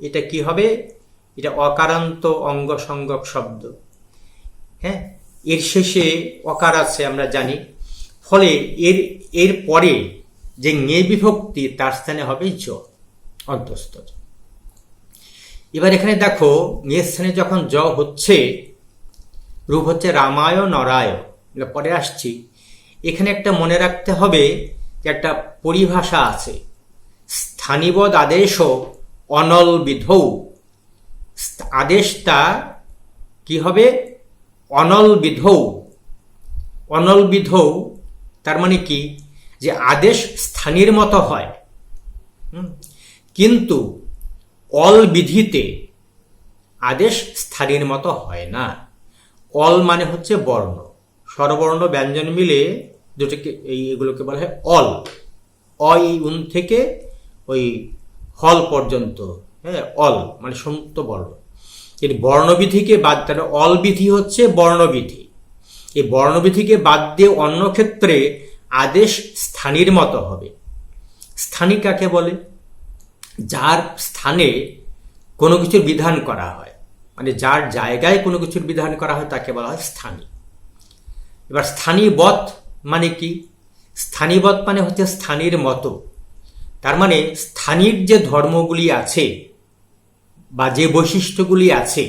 এটা কি হবে? এটা অকারান্ত অঙ্গ সংজ্ঞক শব্দ। হ্যাঁ, এর শেষে অকার আছে আমরা জানি, ফলে এর পরে যে ঞে বিভক্তি তার স্থানে হবে জ, অন্তস্থ। এবার এখানে দেখো ঞের স্থানে যখন জ হচ্ছে, রূপ হচ্ছে রামায় নরায়, পরে আসছি। এখানে একটা মনে রাখতে হবে যে একটা পরিভাষা আছে, স্থানিবদ আদেশ অনল বিধৌ। আদেশটা কি হবে? অনল বিধৌ। অনল বিধৌ তার মানে কি? যে আদেশ স্থানীর মতো হয়, কিন্তু অল বিধিতে আদেশ স্থানীর মতো হয় না। অল মানে হচ্ছে বর্ণ, স্বরবর্ণ ব্যঞ্জন মিলে দুটোকে এগুলোকে বলা হয় অল। এই উন থেকে ওই হল পর্যন্ত, হ্যাঁ, অল মানে সমস্ত বর্ণ। এর বর্ণবিধিকে বাদ, তাহলে অল বিধি হচ্ছে বর্ণবিধি। এই বর্ণবিধিকে বাদ দিয়ে অন্য ক্ষেত্রে আদেশ স্থানীর মতো হবে। স্থানী কাকে বলে? যার স্থানে কোনো কিছুর বিধান করা হয়, মানে যার জায়গায় কোনো কিছুর বিধান করা হয় তাকে বলা হয় স্থানী। এবার স্থানীবৎ মানে কি? স্থানীবৎ মানে হচ্ছে স্থানীর মতো। তার মানে স্থানীর যে ধর্মগুলি আছে বা যে বৈশিষ্ট্যগুলি আছে,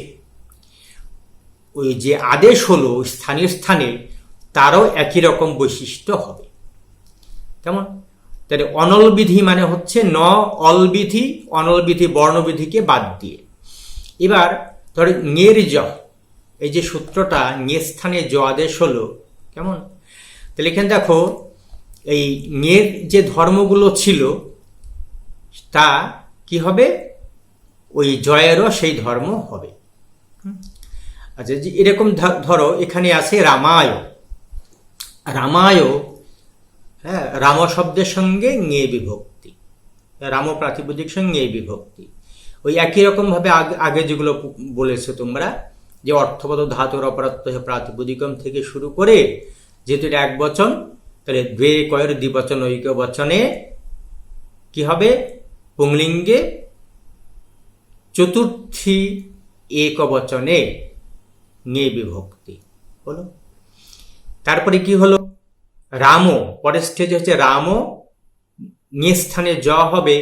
ওই যে আদেশ হলো স্থানীয় স্থানে তারও একই রকম বৈশিষ্ট্য হবে। কেমন? তাহলে অনল বিধি মানে হচ্ছে ন অল বিধি, অনল বিধি বর্ণবিধিকে বাদ দিয়ে। এবার ধরো ঞের জ, এই যে সূত্রটা ঞে স্থানে জ আদেশ হলো, কেমন? তাহলে এখানে দেখো এই ঞের যে ধর্মগুলো ছিল তা কি হবে? ওই জয়েরও সেই ধর্ম হবে। আচ্ছা, যে এরকম ধরো এখানে আছে রামায়। রামায়, হ্যাঁ, রাম শব্দের সঙ্গে ঞে বিভক্তি, রাম প্রাতিপদিক সঙ্গে ঞে বিভক্তি। ওই একই রকম ভাবে আগে যেগুলো বলেছো তোমরা, যে অর্থগত ধাতুর অপরাত্ত প্রাতিপদিকম থেকে শুরু করে, যেহেতু এটা এক বচন, তাহলে দ্বে কয়ের দ্বিবচন ঐক্য বচনে কি হবে? পুংলিঙ্গে চতুর্থী এক বচনে ঞে বিভক্তি হলো। তারপরে কি হলো? রাম, পরের স্টেজ হচ্ছে রাম, ঞে স্থানে জ হবে,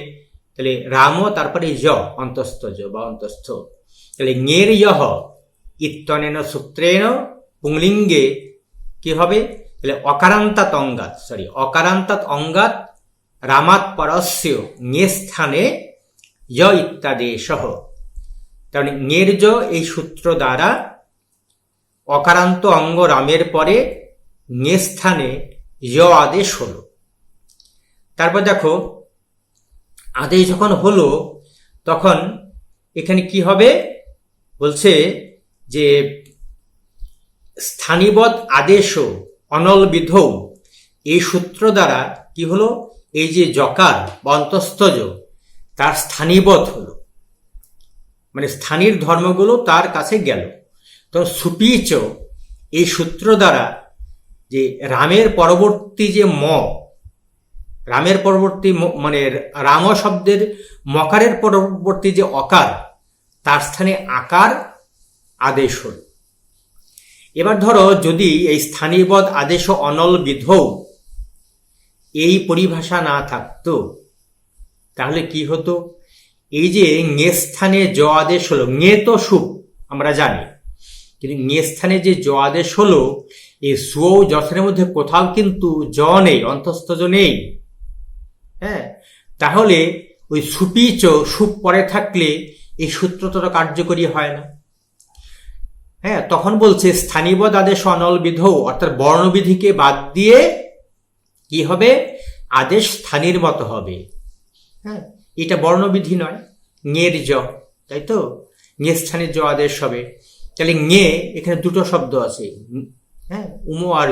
তাহলে রাম তারপরে য, অন্তস্থ জ বা অন্তস্থ। তাহলে ঞের ইহ ইত্যনেন সূত্রেণ পুংলিঙ্গে কি হবে? তাহলে অকারান্তাৎ অঙ্গাৎ, অকারান্তাৎ অঙ্গাৎ রামাৎ পরস্য ঞে স্থানে য ইত্যাদি সহ। তাহলে ঞের জ এই সূত্র দ্বারা অকারান্ত অঙ্গ রামের পরে ঞে স্থানে য আদেশ হলো। তারপর দেখো আদেশ যখন হলো তখন এখানে কি হবে? বলছে যে স্থানীবৎ আদেশ অনল বিধৌ, এই সূত্র দ্বারা কি হলো? এই যে জকার বা অন্তস্থজ তার স্থানীবৎ হলো, মানে স্থানীর ধর্মগুলো তার কাছে গেল। তো সুপিচ এই সূত্র দ্বারা যে রামের পরবর্তী যে রামের পরবর্তী মানে রাম শব্দের মকারের পরবর্তী যে অকার, তার স্থানে আকার আদেশ হল। এবার ধরো যদি এই স্থানীবদ আদেশ অনল বিধৌ এই পরিভাষা না থাকতো, তাহলে কি হতো? এই যে ঞে স্থানে জ আদেশ হলো, ঞে তো সুপ আমরা জানি, কিন্তু ঞে স্থানে যে জ আদেশ হলো, এই সু যথের মধ্যে কোথাও কিন্তু জ নেই, অন্তস্থজ নেই। হ্যাঁ, তাহলে ওই সুপিচ সুপ পরে থাকলে এই সূত্র তো কার্যকরী হয় না। হ্যাঁ, তখন বলছে স্থানীবদ আদেশ অনল বিধৌ, অর্থাৎ বর্ণবিধিকে বাদ দিয়ে কি হবে? আদেশ স্থানীর মতো হবে। হ্যাঁ, এটা বর্ণবিধি নয়, ঞের জ, তাই তো? ঞে স্থানের জ আদেশ হবে। তাহলে ঞে এখানে দুটো শব্দ আছে, হ্যাঁ, উমো আর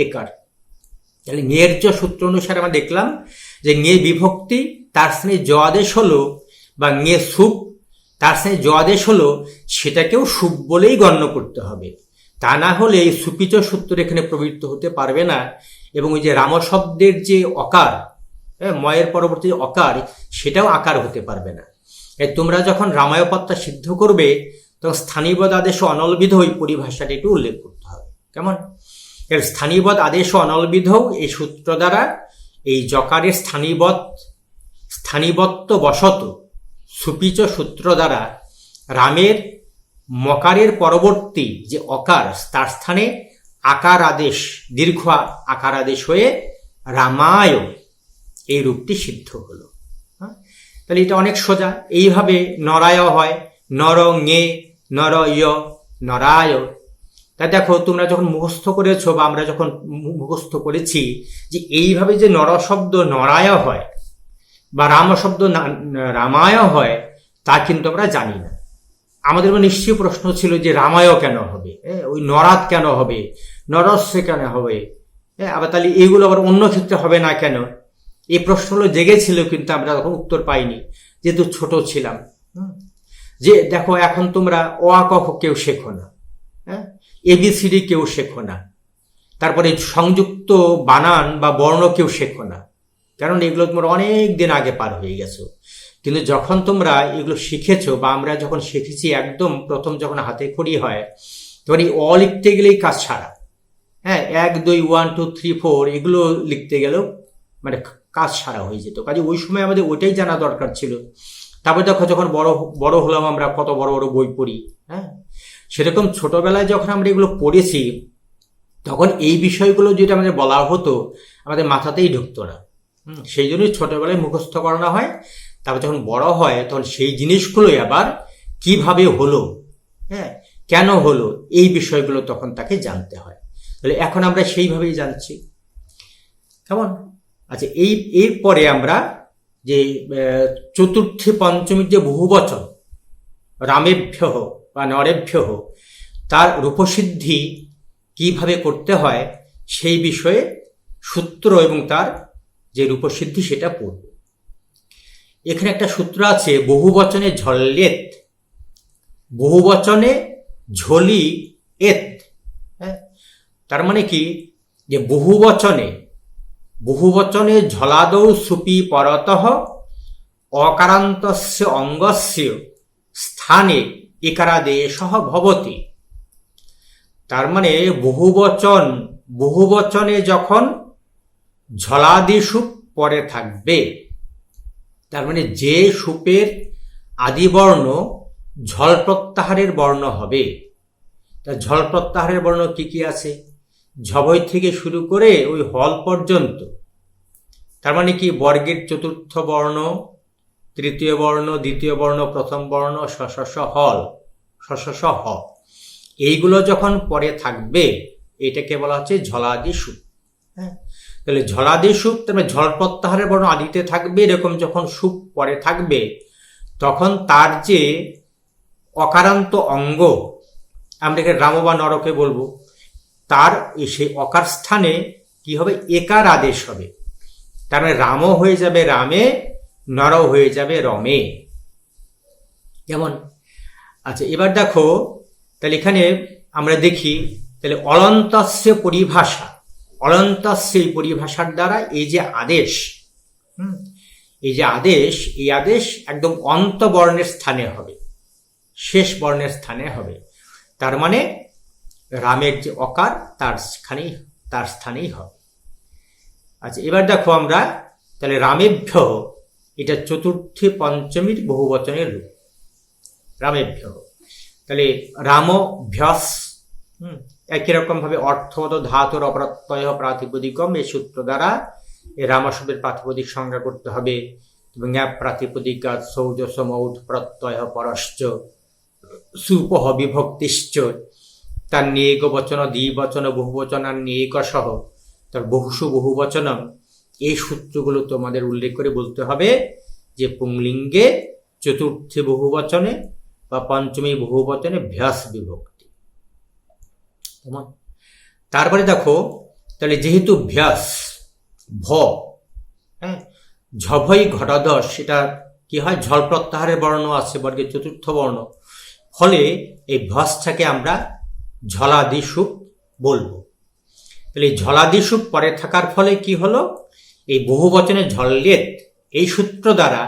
একার। তাহলে ঞের জ সূত্র অনুসারে আমরা দেখলাম যে ঞে বিভক্তি তার স্থানে জ আদেশ হলো, বা ঞে সুপ তার স্থানে জ আদেশ হলো, সেটাকেও সুপ বলেই গণ্য করতে হবে। তা না হলে এই সুপিচ সূত্র এখানে প্রবৃত্ত হতে পারবে না, এবং ওই যে রাম শব্দের যে অকার, ময়ের পরবর্তী অকার, সেটাও আকার হতে পারবে না। তোমরা যখন রামায়পত্তা সিদ্ধ করবে তখন স্থানীয়বদ আদেশ ও অনলবিধ ওই পরিভাষাটা একটু উল্লেখ করতে হবে। কেমন? এর স্থানীয়বদ আদেশ ও অনলবিধ এই সূত্র দ্বারা এই জকারের স্থানীবত্ব বশত সুপিচ সূত্র দ্বারা রামের মকারের পরবর্তী যে অকার, তার স্থানে আকার আদেশ, দীর্ঘ আকার আদেশ হয়ে রামায় এই রূপটি সিদ্ধ হলো। তাহলে এটা অনেক সোজা। এইভাবে নরায় হয়, নর ঙে, নর ইয়, নরায়। তা দেখো, তোমরা যখন মুখস্থ করেছো বা আমরা যখন মুখস্থ করেছি যে এইভাবে যে নর শব্দ নরায় হয় বা রাম শব্দ রামায় হয়, তা কিন্তু আমরা জানি না। আমাদের নিশ্চয়ই প্রশ্ন ছিল যে রামায় কেন হবে, ওই নরাত কেন হবে, নরস্যে কেন হবে, আবার তাহলে এইগুলো আবার অন্য ক্ষেত্রে হবে না কেন? এই প্রশ্নগুলো জেগেছিল, কিন্তু আমরা তখন উত্তর পাইনি, যেহেতু ছোট ছিলাম। যে দেখো, এখন তোমরা অ আ ক খ কেউ শেখো না, এবিসিডি কেউ শেখো না, তারপরে সংযুক্ত বানান বা বর্ণ কেউ শেখো না, কারণ এগুলো তোমরা অনেক দিন আগে পার হয়ে গেছো। কিন্তু যখন তোমরা এগুলো শিখেছো বা আমরা যখন শিখেছি, একদম প্রথম যখন হাতে খড়ি হয়, তখন এই অ লিখতে গেলেই কাজ ছাড়া, 1 2 1 2 3 4 এগুলো লিখতে গেলেও মানে কাজ সারা হয়ে যেত। কাজে ওই সময় আমাদের ওইটাই জানা দরকার ছিল। তারপরে দেখো, যখন বড় হলাম আমরা, কত বড় বড় বই পড়ি। সেরকম ছোটবেলায় যখন আমরা এগুলো পড়েছি, তখন এই বিষয়গুলো যেটা আমাদের বলা হতো আমাদের মাথাতেই ঢুকতো না। সেই জন্যই ছোটবেলায় মুখস্থ করানো হয়। তারপর যখন বড় হয় তখন সেই জিনিসগুলোই আবার কিভাবে হলো, কেন হলো, এই বিষয়গুলো তখন তাকে জানতে হয়। তাহলে এখন আমরা সেইভাবেই জানছি। কেমন? আচ্ছা, এরপরে আমরা যে চতুর্থী পঞ্চমীর যে বহুবচন রামেভ্য বা নরেভ্য, তার রূপসিদ্ধি কিভাবে করতে হয় সেই বিষয়ে সূত্র এবং তার যে রূপসিদ্ধি সেটা পড়ব। এখানে একটা সূত্র আছে, বহুবচনে ঝল্লেত, বহুবচনে ঝলি এত। তার মানে কি, যে বহুবচনে ঝলাদৌ সুপি পরতঃ অকারান্তস্য অঙ্গস্য স্থানে ইকারাদেশঃ ভবতি। তার মানে বহুবচনে যখন ঝলাদি সুপ পরে থাকবে, তার মানে যে সুপের আদিবর্ণ ঝল প্রত্যাহারের বর্ণ হবে। তা ঝল প্রত্যাহারের বর্ণ কি কি আছে? ঝবই থেকে শুরু করে ওই হল পর্যন্ত। তার মানে কি, বর্গের চতুর্থ বর্ণ, তৃতীয় বর্ণ, দ্বিতীয় বর্ণ, প্রথম বর্ণ, স হল, স হ, এইগুলো যখন পরে থাকবে, এটাকে বলা হচ্ছে ঝলাদি সুপ। তাহলে ঝলাদি সুপ, তার ঝল প্রত্যাহারের বর্ণ আদিতে থাকবে, এরকম যখন সুপ পরে থাকবে, তখন তার যে অকারান্ত অঙ্গ, আমরা এখানে রাম বা নরকে বলবো, তার সেই অকার স্থানে কি হবে? একার আদেশ হবে। তার মানে রামও হয়ে যাবে রামে, নরও হয়ে যাবে রমে। কেমন? আচ্ছা, এবার দেখো, তাহলে এখানে আমরা দেখি, তাহলে অলন্তস্য পরিভাষা, অলন্তস্য এই পরিভাষার দ্বারা এই যে আদেশ, এই আদেশ একদম অন্ত বর্ণের স্থানে হবে, শেষ বর্ণের স্থানে হবে। তার মানে রামের যে অকার তার স্থানেই হবে। আচ্ছা, এবার দেখো আমরা তাহলে রামেভ্য, এটা চতুর্থী পঞ্চমীর বহুবচনের রূপ রামেভ্য। তাহলে রামভ্যস, একই রকম ভাবে অর্থগত ধাতুর অপ্রত্যয় প্রাতিপদিকম, এই সূত্র দ্বারা এই রাম শব্দের প্রাতিপদিক সংজ্ঞা করতে হবে। এবং প্রাতিপদিকা সৌজস মৌঢ প্রত্যয় পরশ্চ সুপহ বিভক্তিশ্চ, তার নিয়েক বচন দ্বিবচন বহুবচন আর নিয়েক সহ তার বহুসু বহুবচনম, এই সূত্রগুলো তোমাদের উল্লেখ করে বলতে হবে যে পুংলিঙ্গে চতুর্থী বহুবচনে বা পঞ্চমী বহুবচনে ভ্যাস বিভক্তি। তারপরে দেখো, তাহলে যেহেতু ভ্যাস ভ, হ্যাঁ, ঝভই ঘটাদশ, সেটা কি হয়, ঝল প্রত্যাহারের বর্ণ আছে, বর্গের চতুর্থ বর্ণ, ফলে এই ভসটাকে আমরা ঝলাদি সুপ বলবো। তাহলে এই ঝলাদি সুপ পরে থাকার ফলে কি হলো, এই বহুবচনে ঝল্লেত এই সূত্র দ্বারা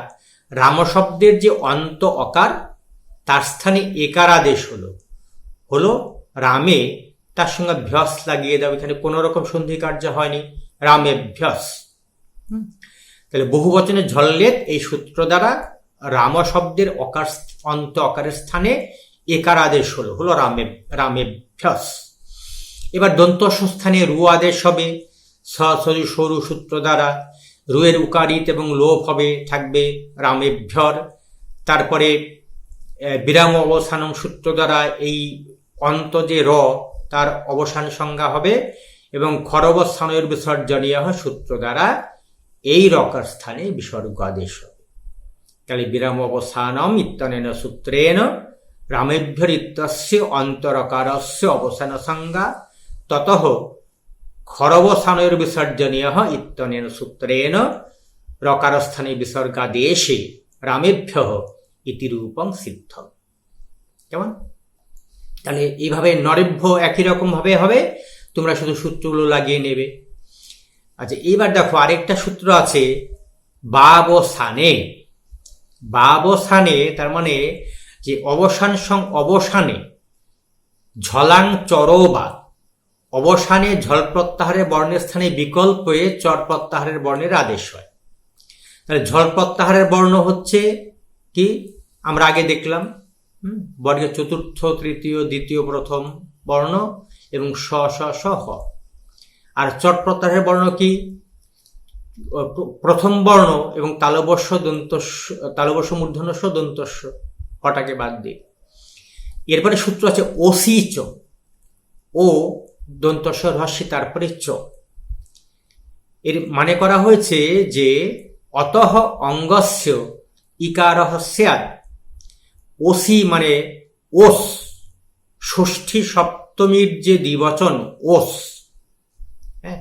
রাম শব্দের যে অন্ত অকার তার স্থানে একার আদেশ হলো রামে, তার সঙ্গে ভ্যস লাগিয়ে দাও, এখানে কোনো রকম সন্ধি কার্য হয়নি, রামে ভ্যস। তাহলে বহুবচনে ঝল্লেত এই সূত্র দ্বারা রাম শব্দের অকার অন্ত অকারের স্থানে একার আদেশ হলো রামে ভ্যস। এবার দন্তস্ব স্থানে রু আদেশ হবে সরু সূত্র দ্বারা, রুয়ের উকারিত এবং লোপ হবে, থাকবে রামেভ্যর। তারপরে বিরাম অবসানম সূত্র দ্বারা এই অন্ত যে র তার অবসান সংজ্ঞা হবে, এবং খরবস্থানের বিসর্জনীয় সূত্র দ্বারা এই রকার স্থানে বিসর্গ আদেশ হবে। তাহলে বিরাম অবসানম ইত্যনেন সূত্রেণ রামেভ্যর ইত্যস্য অন্তরকারস্য অবসান সংজ্ঞা ততঃ খরবস্থানের বিসর্জনীয় ইত্যনেন সূত্রেণ রকারস্থানে বিসর্গাদেশে রামেভ্য ইতি রূপং সিদ্ধম। কেমন? তাহলে এইভাবে নরেভ্য একই রকম ভাবে হবে, তোমরা শুধু সূত্রগুলো লাগিয়ে নেবে। আচ্ছা, এইবার দেখো আরেকটা সূত্র আছে বাবসানে, তার মানে যে অবসানে ঝলাং চরবা, অবসানে ঝল প্রত্যাহারের বর্ণের স্থানে বিকল্প হয়ে চর প্রত্যাহারের বর্ণের আদেশ হয়। তাহলে ঝল প্রত্যাহারের বর্ণ হচ্ছে কি, আমরা আগে দেখলাম বর্গের চতুর্থ, তৃতীয়, দ্বিতীয়, প্রথম বর্ণ এবং স স স হ। আর চট প্রত্যাহারের বর্ণ কি, প্রথম বর্ণ এবং তালবস্য মূর্ধন্যস্ব দন্তস্ব, হটাকে বাদ দিয়ে। এরপরে সূত্র আছে ওসি চ, ও দন্তস্ব হ্রস্বী তারপরে চ। এর মানে করা হয়েছে যে অতঃ অঙ্গস্য ইকারঃ স্যাৎ, ওসি মানে ওস, ষষ্ঠী সপ্তমীর যে দ্বিবচন ওস, হ্যাঁ,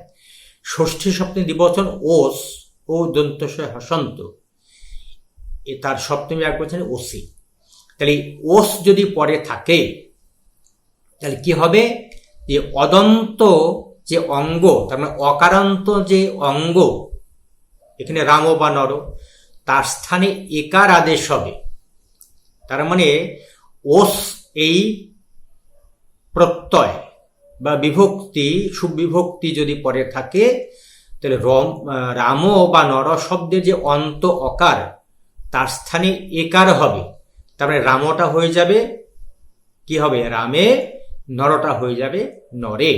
ষষ্ঠী সপ্তমী দ্বিবচন ওস, ও দন্তস্ব হসন্ত, তার সপ্তমী এক বচনে ওসি। তাহলে ওস যদি পরে থাকে তাহলে কি হবে, যে অদন্ত যে অঙ্গ, তার মানে অকারান্ত যে অঙ্গ, এখানে রাম বা নর, তার স্থানে একার আদেশ হবে। তার মানে ওস এই প্রত্যয় বা বিভক্তি, সুবিভক্তি যদি পরে থাকে তাহলে রাম বা নর শব্দের যে অন্ত অকার তার স্থানে একার হবে। তার মানে রামটা হয়ে যাবে কি হবে, রামে, নরটা হয়ে যাবে নরে।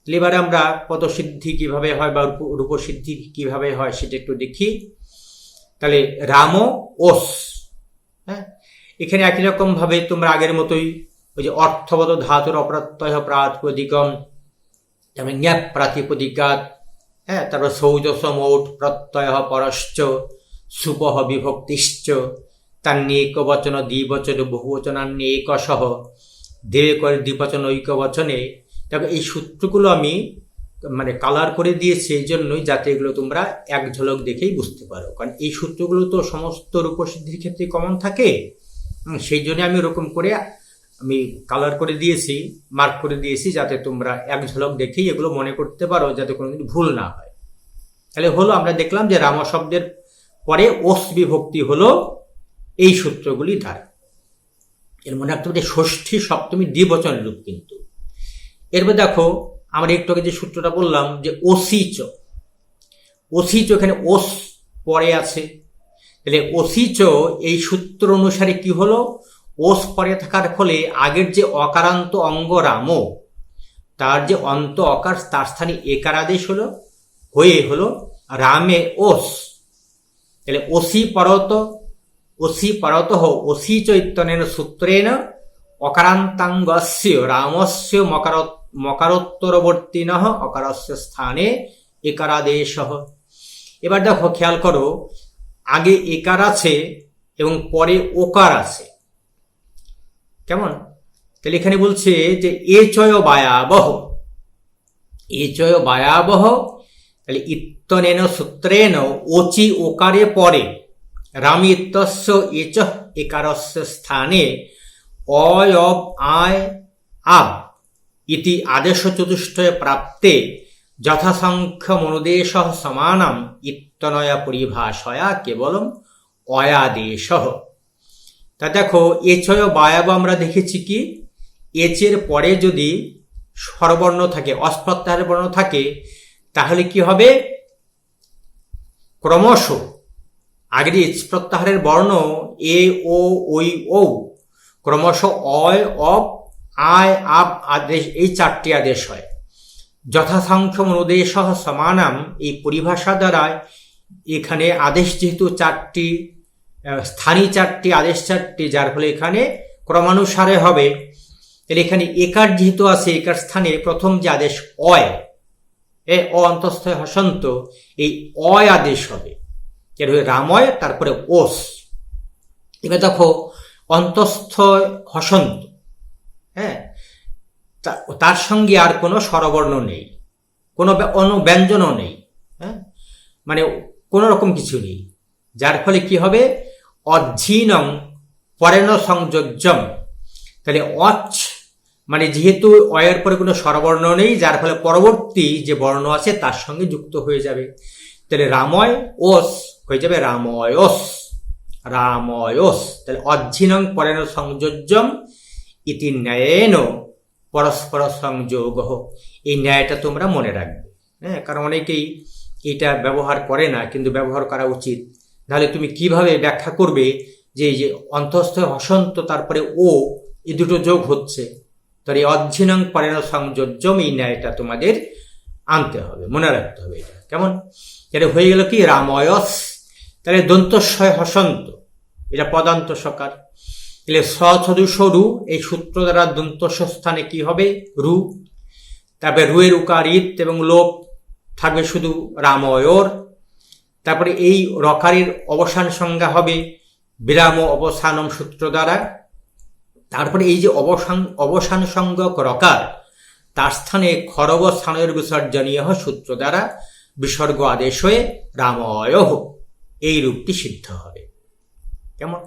এবারে আমরা পদসিদ্ধি কিভাবে হয় বা রূপসিদ্ধি কিভাবে হয় সেটা একটু দেখি। তাহলে রাম ওস, হ্যাঁ, এখানে একই রকম ভাবে তোমরা আগের মতোই ওই যে অর্থগত ধাতুর অপ্রত্যয় প্রাতিপদিকম, যেমন ন্যাপ প্রাতিপদিকাত, হ্যাঁ, তারপর সৌজস মৌট প্রত্যয় পরশ্চ সুপহ বিভক্তিশ্চ, তান্যেক বচন দ্বিবচন বহুবচনান্যেক সহ দেবে করে দ্বিবচন ঐক্য বচনে। তবে এই সূত্রগুলো আমি মানে কালার করে দিয়েছি এই জন্যই, যাতে এগুলো তোমরা এক ঝলক দেখেই বুঝতে পারো, কারণ এই সূত্রগুলো তো সমস্ত রূপসিদ্ধির ক্ষেত্রে কমন থাকে, সেই জন্য আমি ওরকম করে আমি কালার করে দিয়েছি, মার্ক করে দিয়েছি, যাতে তোমরা এক ঝলক দেখেই এগুলো মনে করতে পারো, যাতে কোনোদিন ভুল না হয়। তাহলে হলো আমরা দেখলাম যে রাম শব্দের পরে ওস বিভক্তি হলো এই সূত্রগুলি দ্বারা। এর মনে রাখতে হবে ষষ্ঠী সপ্তমী দ্বিবচন রূপ কিন্তু। এরপর দেখো আমরা একটু আগে যে সূত্রটা বললাম যে ওসিচ, এখানে ওস পরে আছে, তাহলে ওসিচ এই সূত্র অনুসারে কি হলো, ওস পরে থাকার ফলে আগের যে অকারান্ত অঙ্গ রাম, তার যে অন্ত অকার তার স্থানে একার আদেশ হলো রামে ওস। তাহলে ওসি পরত ওসি চৈতন্যেন সূত্রেণ অকারান্তাঙ্গস্য রামস্য মকারোত্তরবর্তীন অকারস্য স্থানে একারাদেশ। এবার দেখো খেয়াল করো, আগে একার আছে এবং পরে ওকার আছে, কেমন? তাহলে এখানে বলছে যে এ চয় বায়াবহ, এচয় বায়াবহ, তাহলে ইত্যনেন সূত্রেণ ওচি ওকারে পরে রামি ইত্যস্য এচ একারস্য স্থানে অয় অব আয় আব ইতি আদেশ চতুষ্টয়ে প্রাপ্তে যথাসংখ্য মনুদেশ সমানম ইত্যনয়া পরিভাষয়া কেবলম অয়াদেশ। তা দেখো এচয় বায়াব আমরা দেখেছি কি এচের পরে যদি স্বরবর্ণ থাকে, অস্প্রত্যাহারের বর্ণ থাকে, তাহলে কি হবে? ক্রমশ আগের ইচ প্রত্যাহারের বর্ণ এ ও ওই ও ক্রমশ অয় অব আয় আব আদেশ, এই চারটি আদেশ হয়। যথাসংখ্য অনুদেশ সমানাম, এই পরিভাষা দ্বারা এখানে আদেশ যেহেতু চারটি, স্থানীয় চারটি, আদেশ চারটি, যার ফলে এখানে ক্রমানুসারে হবে। তাহলে এখানে একার যেহেতু আছে, একার স্থানে প্রথম যে আদেশ অয়, এ অন্তস্থ হসন্ত, এই অয় আদেশ হবে। এর হয়ে রাময়, তারপরে ওস। এবার দেখো অন্তস্থ হসন্ত, হ্যাঁ, তার সঙ্গে আর কোনো স্বরবর্ণ নেই, কোনো ব্যঞ্জনও নেই, হ্যাঁ, মানে কোনো রকম কিছু নেই, যার ফলে কি হবে? অজ্জিনং পরেণ সংযোজ্যম, তাহলে অচ মানে যেহেতু অয়ের পরে কোনো স্বরবর্ণ নেই, যার ফলে পরবর্তী যে বর্ণ আছে তার সঙ্গে যুক্ত হয়ে যাবে। তাহলে রাময় ওস হয়ে যাবে রাময়স, রাময়স। তাহলে অজ্জিনং পরেণ সংযোজ্যম ইতি ন্যায়েন পরস্পর সংযোগ, এই ন্যায়টা তোমরা মনে রাখবে, হ্যাঁ, কারণ অনেকেই এটা ব্যবহার করে না, কিন্তু ব্যবহার করা উচিত। তাহলে তুমি কিভাবে ব্যাখ্যা করবে যে এই যে অন্তস্থ হসন্ত তারপরে ও, এই দুটো যোগ হচ্ছে, তাহলে এই অজ্জিনং পরেণ সংযোজ্যম, এই ন্যায়টা তোমাদের আনতে হবে, মনে রাখতে হবে। এটা কেমন? এটা হয়ে গেল কি? রাময়স। তাহলে দন্তস্বয় হসন্ত, এটা পদান্ত সকার। তাহলে সদৃশ রু, এই সূত্র দ্বারা দন্তস্ব স্থানে কি হবে? রু। তারপরে রুয়ের উকার ইত এবং লোপ থাকবে শুধু রাময়র। তারপরে এই রকারের অবসান সংজ্ঞা হবে বিরাম অবসানম সূত্র দ্বারা। তারপরে এই যে অবসান সংজ্ঞক রকার, তার স্থানে খরব স্থানের বিসর্জনীয় সূত্র দ্বারা বিসর্গ আদেশ হয়ে রাময়, এই রূপটি সিদ্ধ হবে। কেমন?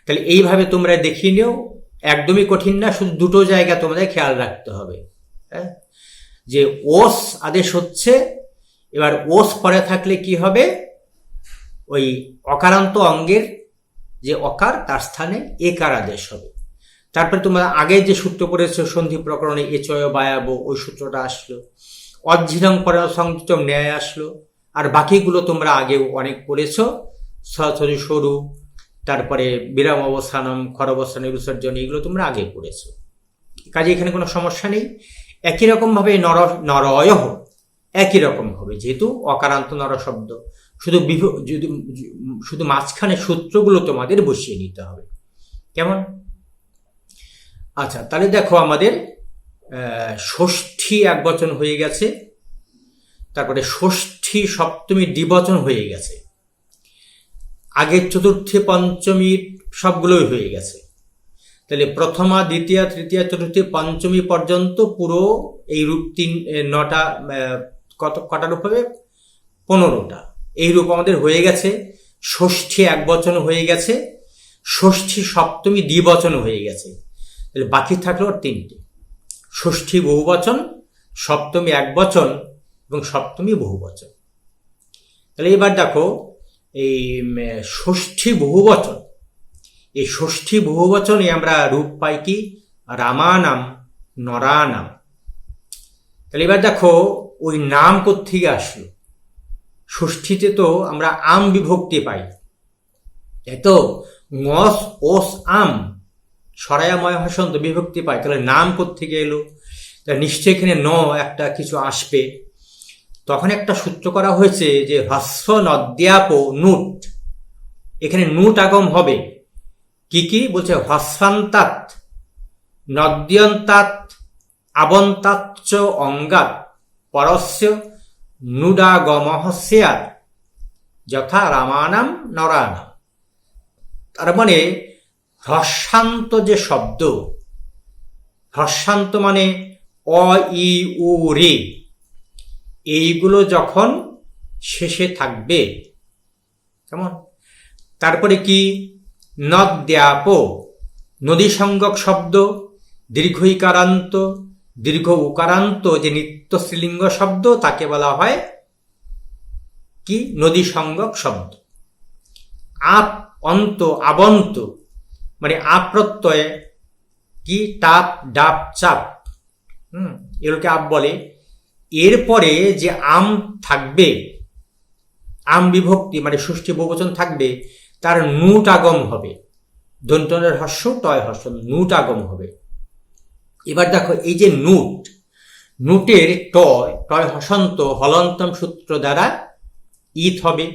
তাহলে এইভাবে তোমরা দেখিয়ে নিও, একদমই কঠিন না, শুধু দুটো জায়গা তোমাদের খেয়াল রাখতে হবে, হ্যাঁ, যে ওস আদেশ হচ্ছে, এবার ওস পরে থাকলে কি হবে? ওই অকারান্ত অঙ্গের যে অকার, তার স্থানে একার আদেশ হবে। তারপরে তোমরা আগে যে সূত্র পড়েছ সন্ধি প্রকরণে এচয় বায়াব, ওই সূত্রটা আসলো। অজ্জিনং পরেণ সংযোজ্যম ন্যায় আসলো। আর বাকিগুলো তোমরা আগেও অনেক পড়েছ, সরাসরি সরু, তারপরে বিরাম অবস্থানম, খর অবস্থানের বিসর্জন, এগুলো তোমরা আগে পড়েছো, কাজে এখানে কোনো সমস্যা নেই। একই রকম ভাবে নরয় একই রকম হবে, যেহেতু অকারান্ত নর শব্দ, শুধু মাঝখানে সূত্রগুলো তোমাদের বসিয়ে নিতে হবে। কেমন? আচ্ছা, তাহলে দেখো আমাদের ষষ্ঠী এক বচন হয়ে গেছে, তারপরে ষষ্ঠী সপ্তমী দ্বিবচন হয়ে গেছে, আগের চতুর্থী পঞ্চমীর সবগুলোই হয়ে গেছে। তাহলে প্রথমা, দ্বিতীয়া, তৃতীয়া, চতুর্থী, পঞ্চমী পর্যন্ত পুরো এই রূপ নটা, কটা রূপ হবে? 15টা। এই রূপ আমাদের হয়ে গেছে। ষষ্ঠী এক বচন হয়ে গেছে, ষষ্ঠী সপ্তমী দ্বিবচন হয়ে গেছে। তাহলে বাকি থাকলো 3টে, ষষ্ঠী বহুবচন, সপ্তমী এক বচন এবং সপ্তমী বহুবচন। তাহলে এবার দেখো এই ষষ্ঠী বহুবচন, এই ষষ্ঠী বহুবচনে আমরা রূপ পাই কি? রামানাম, নরানাম। তাহলে এবার দেখো ওই নাম কোত্থেকে আসলো? ষষ্ঠীতে তো আমরা আম বিভক্তি পাই, এত মস ওস আম, সরায়াময় হসন্ত বিভক্তি পাই, তাহলে নাম কোত্থেকে এলো? তাহলে নিশ্চয়ই এখানে ন একটা কিছু আসবে। তখন একটা সূত্র করা হয়েছে যে হস্য নদ্যাপ নুট, এখানে নুট আগম হবে। কি কি বলছে? হস্যান্তাৎ, নদ্যন্তাৎ, আবন্তাচ্চ অঙ্গাৎ, পরস্য নুডাগমঃ স্যাৎ যথা রামানাম নরানাম। তার মানে হ্রস্বান্ত যে শব্দ, হ্রস্বান্ত মানে অ ই উ রে, এইগুলো যখন শেষে থাকবে, কেমন? তারপরে কি নদ্যাপ, নদী সংজ্ঞক শব্দ, দীর্ঘ ইকারান্ত, দীর্ঘ উকারান্ত যে নিত্য স্ত্রীলিঙ্গ শব্দ তাকে বলা হয় কি নদী সংজ্ঞক শব্দ। আপ অন্ত আবন্ত মানে আপ্রত্যয়ে কি টাপ ডাপ চাপ, এগুলোকে আপ বলে। এরপরে যে আম থাকবে, আম বিভক্তি মানে ষষ্ঠী বহুবচন থাকবে, তার নুট আগম হবে, দন্তনের হর্ষ টয় হর্ষ, নুট আগম হবে। এবার দেখো এই যে নুটের টয় হসন্ত হলন্তম সূত্র দ্বারা ইথ হবে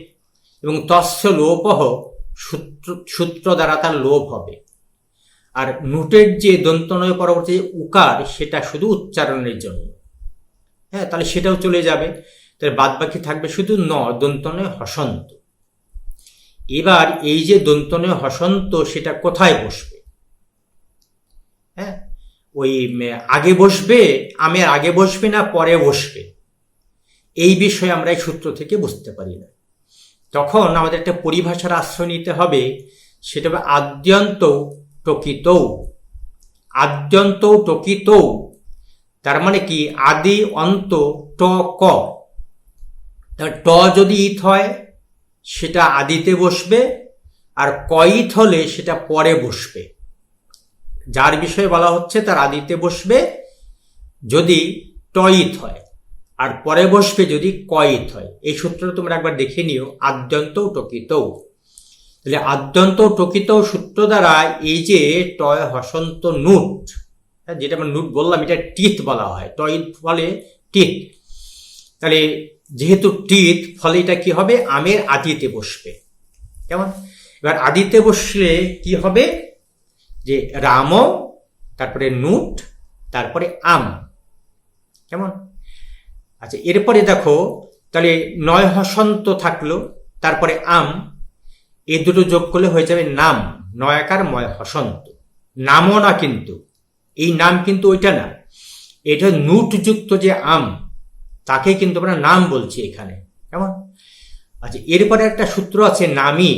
এবং তস্য লোপহ সূত্র দ্বারা তার লোপ হবে। আর নুটের যে দন্তনয় পরবর্তী উকার সেটা শুধু উচ্চারণের জন্য, হ্যাঁ, তাহলে সেটাও চলে যাবে। তাহলে বাদ বাকি থাকবে শুধু দন্তনয় হসন্ত। এবার এই যে দন্তনয় হসন্ত সেটা কোথায় বসবে? হ্যাঁ, ওই আগে বসবে, আমের আগে বসবে না পরে বসবে, এই বিষয়ে আমরা এই সূত্র থেকে বুঝতে পারি না। তখন আমাদের একটা পরিভাষার আশ্রয় নিতে হবে, সেটা হবে আদ্যন্ত টকিতৌ। আদ্যন্ত টকিতৌ তার মানে কি আদি অন্ত ট ক। ট যদি ইথ হয় সেটা আদিতে বসবে, আর কইথ হলে সেটা পরে বসবে। যার বিষয়ে বলা হচ্ছে তার আদিতে বসবে যদি টইথ হয়, আর পরে বসবে যদি কইথ হয়। এই সূত্রটা তোমরা একবার দেখে নিও, আদ্যন্ত টকিতৌ। তাহলে আদ্যন্ত টকিতৌ সূত্র দ্বারা এই যে টয় হসন্ত নুট, যেটা আমরা নুট বললাম, এটা টিথ বলা হয়, টইথ ফলে টিথ। তাহলে যেহেতু টিথ ফলে এটা কি হবে? আমের আদিতে বসবে, কেমন? এবার আদিতে বসলে কি হবে? যে রাম, তারপরে নুট, তারপরে আম, কেমন? আচ্ছা, এরপরে দেখো তাহলে নয় হসন্ত থাকলো, তারপরে আম, এই দুটো যোগ করলে হয়ে যাবে নাম, নয়াকার ময় হসন্ত। নামও না কিন্তু, এই নাম কিন্তু ওইটা না, এটা নুট যুক্ত যে আম তাকে কিন্তু আমরা নাম বলছি এখানে, কেমন? আচ্ছা, এরপরে একটা সূত্র আছে নামি,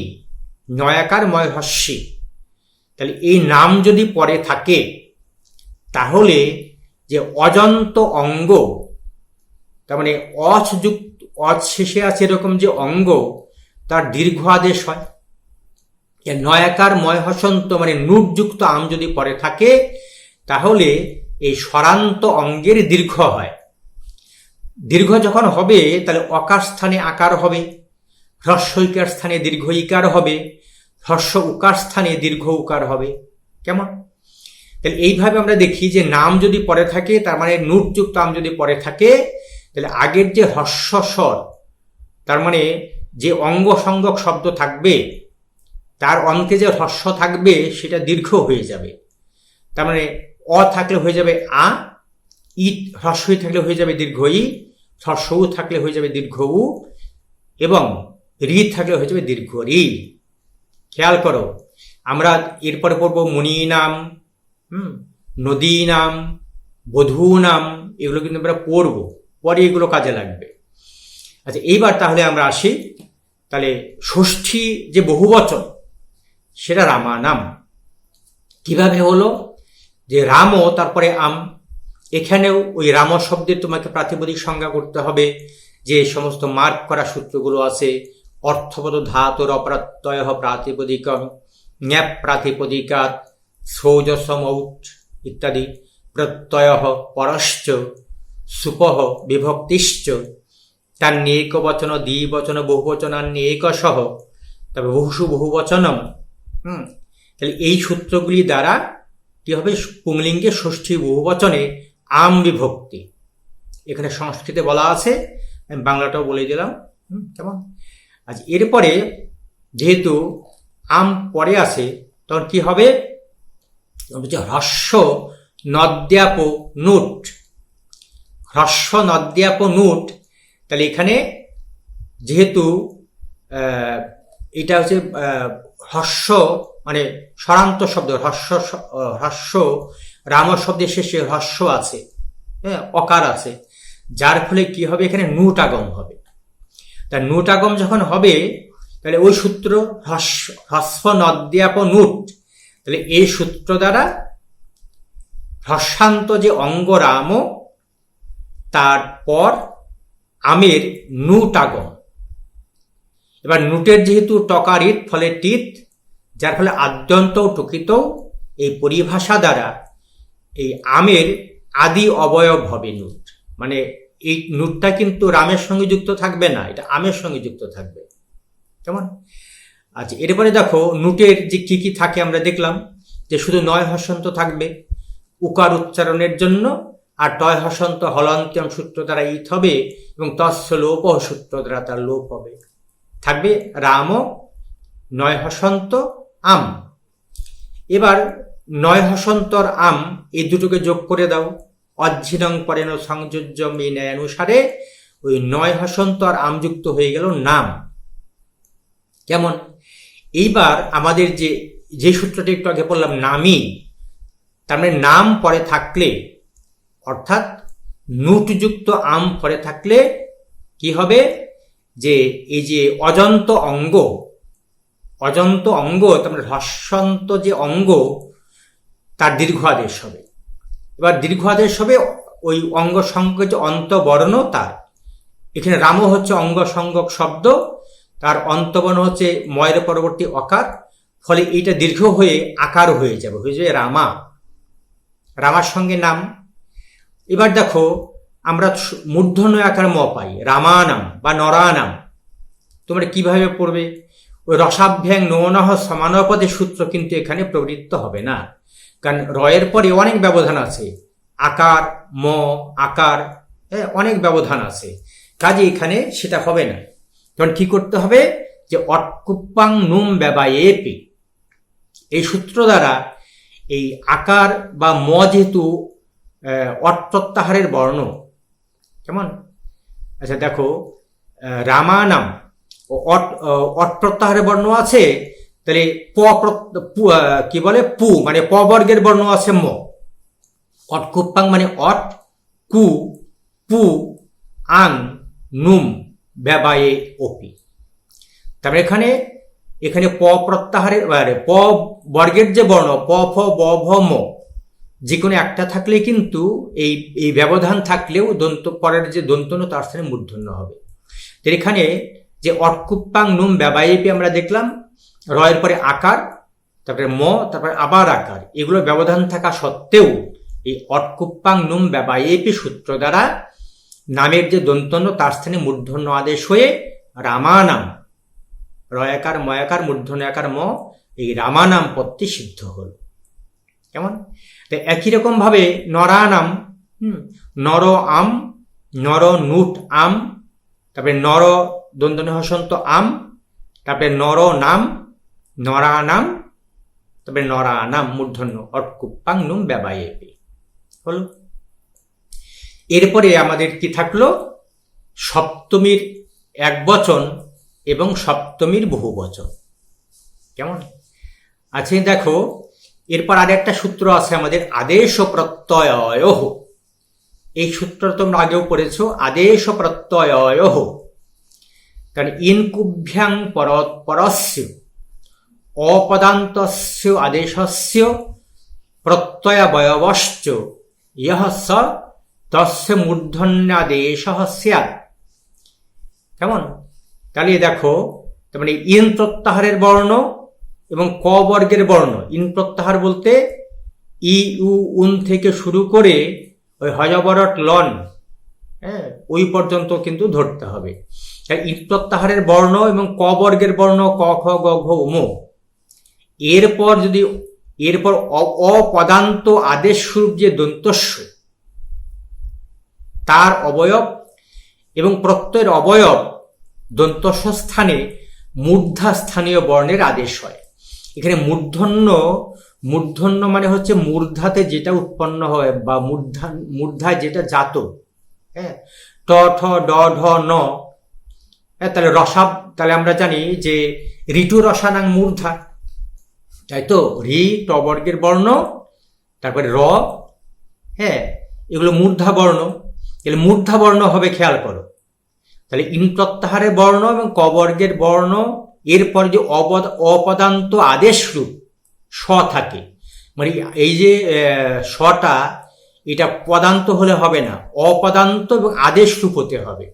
নয়াকার ময় হস্যি। তাহলে এই নাম যদি পরে থাকে তাহলে যে অজন্ত অঙ্গ, তার মানে অচ যুক্ত, অচ শেষে আছে এরকম যে অঙ্গ, তার দীর্ঘ আদেশ হয়। নয়াকার ময় হসন্ত মানে নুট যুক্ত আম যদি পরে থাকে তাহলে এই স্বরান্ত অঙ্গের দীর্ঘ হয়। দীর্ঘ যখন হবে তাহলে অকার স্থানে আকার হবে, হ্রস্ব ইকার স্থানে দীর্ঘ ইকার হবে, হ্রস্ব উকার স্থানে দীর্ঘ উকার হবে, কেমন? তাহলে এইভাবে আমরা দেখি যে নাম যদি পরে থাকে, তার মানে নুট যুক্ত আম যদি পরে থাকে, তাহলে আগের যে হ্রস্ব স্বর, তার মানে যে অঙ্গ সংজ্ঞক শব্দ থাকবে তার অঙ্কে যে হ্রস্ব থাকবে সেটা দীর্ঘ হয়ে যাবে। তার মানে অ থাকলে হয়ে যাবে আ, ই হ্রস্বই থাকলে হয়ে যাবে দীর্ঘ ই, হ্রস্ব উ থাকলে হয়ে যাবে দীর্ঘ উ, এবং রি থাকলে হয়ে যাবে দীর্ঘ রি। খেয়াল করো, আমরা এরপরে পড়বো মুনি নাম, নদী নাম, বধূ নাম, এগুলো কিন্তু আমরা পড়বো, পরে এগুলো কাজে লাগবে। আচ্ছা, এইবার তাহলে আমরা আসি, তাহলে ষষ্ঠী যে বহুবচন সেটা রামানাম। কিভাবে হলো? যে রামও তারপরে আম, এখানেও ওই রাম শব্দের তোমাকে প্রাতিপদিক সংজ্ঞা করতে হবে। যে সমস্ত মার্ক করা সূত্রগুলো আছে, অর্থপদ ধাতুর অপ্রত্যয় প্রাতিপদিকম, ন্যাপ প্রাতিপদিকাত, সৌজসমৌচ ইত্যাদি, প্রত্যয় পরশ্চ, সুপহ বিভক্তিশ্চ, তার এক বচন দ্বিবচন বহুবচনান্যে একসহ, তবে বহুষু বহুবচনম। তাহলে এই সূত্রগুলি দ্বারা কি হবে? পুংলিঙ্গে ষষ্ঠী বহুবচনে আম বিভক্তি। এখানে সংস্কৃতে বলা আছে, আমি বাংলাটাও বলে দিলাম, কেমন? আচ্ছা, এরপরে যেহেতু আম পরে আছে তখন কি হবে? হ্রস্ব নদ্যাপ নুট, হ্রস্ব নদ্যাপ নুট। তাহলে এখানে যেহেতু এটা হচ্ছে হ্রস্ব মানে স্বরান্ত শব্দ, হ্রস্ব রাম শব্দের শেষে হ্রস্ব আছে, হ্যাঁ, অকার আছে, যার ফলে কি হবে, এখানে নুটাগম হবে। তা নুটাগম যখন হবে তাহলে ওই সূত্র হ্রস্ব নদ্যাপ নুট, তাহলে এই সূত্র দ্বারা হ্রস্বান্ত যে অঙ্গ রাম, তারপর আমের নুটাগম। এবার নুটের যেহেতু টকারিত ফলে টিত, যার ফলে আদ্যন্ত টকিত, এই পরিভাষা দ্বারা এই আমের আদি অবয়ব হবে নুট। মানে এই নুটটা কিন্তু রামের সঙ্গে যুক্ত থাকবে না, এটা আমের সঙ্গে যুক্ত থাকবে। কেমন? আচ্ছা, এরপরে দেখো নুটের যে কি কি থাকে আমরা দেখলাম যে শুধু নয় হসন্ত থাকবে উকার উচ্চারণের জন্য, আর টয় হসন্ত হলন্ত্যম সূত্র দ্বারা ইত হবে, এবং তস্য লোপ সূত্র দ্বারা তার লোপ হবে। থাকবে রাম, নয় হসন্ত, আম। এবার নয় হসন্তর আম এই দুটোকে যোগ করে দাও, অজ্ঝিনং পরেণ সংযোজ্যম এই ন্যায় অনুসারে ওই নয় হসন্তর আম যুক্ত হয়ে গেল নাম। কেমন? এইবার আমাদের যে সূত্রটি একটু আগে বললাম নামি, তার মানে নাম পরে থাকলে, অর্থাৎ নুটযুক্ত আম পরে থাকলে কি হবে, যে এই যে অজন্ত অঙ্গ তার মানে হস্যন্ত যে অঙ্গ, তার দীর্ঘ আদেশ হবে। এবার দীর্ঘ আদেশ হবে ওই অঙ্গ সংজ্ঞক যে অন্তবর্ণ তার। এখানে রাম হচ্ছে অঙ্গ সংজ্ঞক শব্দ, তার অন্তবর্ণ হচ্ছে ময়ের পরবর্তী অকার, ফলে এইটা দীর্ঘ হয়ে আকার হয়ে যাবে রামা, রামার সঙ্গে নাম। এবার দেখো আমরা মূর্ধন্য আকার ম পাই, রামানাম বা নরানাম। তোমরা কিভাবে পড়বে? ওই রসাভ্যাং নৌনহ সমানপদের সূত্র কিন্তু এখানে প্রবৃত্ত হবে না, কারণ রয়ের পরে অনেক ব্যবধান আছে, আকার ম আকার, অনেক ব্যবধান আছে, কাজে এখানে সেটা হবে না। তখন কি করতে হবে, যে অটকুপ্পাং নুম ব্যবায়েপি, এই সূত্র দ্বারা এই আকার বা ম যেহেতু অট প্রত্যাহারের বর্ণ, কেমন? আচ্ছা দেখো রামানাম অট প্রত্যাহারের বর্ণ আছে, তাহলে কি বলে পু মানে প বর্গের বর্ণ আছে ম, অটকুপ্পাং মানে অট, কু, পু, আং, নুম ব্যবায়ে অপি। তারপরে এখানে প প্রত্যাহারের প বর্গের যে বর্ণ প ফ ব ভ ম, যে কোনো একটা থাকলে কিন্তু এই ব্যবধান থাকলেও পরের যে দন্তন্য তার স্থানে মূর্ধন্য হবে। তো এখানে যে অটকুপ্পাং নুম ব্যবায়েপি আমরা দেখলাম, রয়ের পরে আকার, তারপরে ম, তারপরে আবার আকার, এগুলো ব্যবধান থাকা সত্ত্বেও এই অটকুপ্পাং নুম ব্যবায়েপি সূত্র দ্বারা নামের যে দন্তন্য তার স্থানে মূর্ধন্য আদেশ হয়ে রামানাম, রয়াকার ময়াকার মূর্ধন্য আকার ম, এই রামানাম পদটি সিদ্ধ হল। কেমন? একই রকম ভাবে নরানাম, নর আম, নর নুট আম, তারপরে নর দন্তন্য হসন্ত আম, তারপরে নর নাম, নরানাম, তারপরে নরানাম মূর্ধন্য অটকুপ্পাং নুম ব্যবায়েপি হলো। এরপরে আমাদের কি থাকলো, সপ্তমীর এক বচন এবং সপ্তমীর বহু বচন। কেমন? আচ্ছা দেখো এরপর আর একটা সূত্র আছে আমাদের, আদেশ প্রত্যয়। এই সূত্র তোমরা আগেও পড়েছো, আদেশ প্রত্যয়। কারণ ইনকুভ্যাং পরস্য অপদান্তস্য আদেশস্য প্রত্যয়াবয়বশ্চ ইহ স তস্য মূর্ধন্যাদেশঃ স্যাৎ। কেমন? তাহলে দেখো, তার মানে ইন প্রত্যাহারের বর্ণ এবং ক বর্গের বর্ণ, ইন প্রত্যাহার বলতে ই উ উন থেকে শুরু করে ওই হজবরট লন, ওই পর্যন্ত কিন্তু ধরতে হবে। ইন প্রত্যাহারের বর্ণ এবং ক বর্গের বর্ণ ক খ গ ঘ উম, এরপর অপদান্ত আদেশ স্বরূপ যে দন্তস্য তার অবয়ব এবং প্রত্যয়ের অবয়ব দন্তস্য স্থানে মূর্ধা স্থানীয় বর্ণের আদেশ হয়। এখানে মূর্ধন্য মানে হচ্ছে মূর্ধাতে যেটা উৎপন্ন হয় বা মূর্ধায় যেটা জাত, ট ঠ ড ঢ ন। তাহলে তাহলে আমরা জানি যে ঋতু রসানাং মূর্ধা, তাই তো, রি ট বর্গের বর্ণ, তারপরে র, এগুলো মূর্ধা বর্ণ। তাহলে মূর্ধা বর্ণ হবে, খেয়াল করো। তাহলে ইন প্রত্যাহারের বর্ণ এবং ক বর্গের বর্ণ, এরপর যে অপদান্ত আদেশ রূপ স থাকে, মানে এই যে সটা, এটা পদান্ত হলে হবে না, অপদান্ত এবং আদেশ রূপ হতে হবে।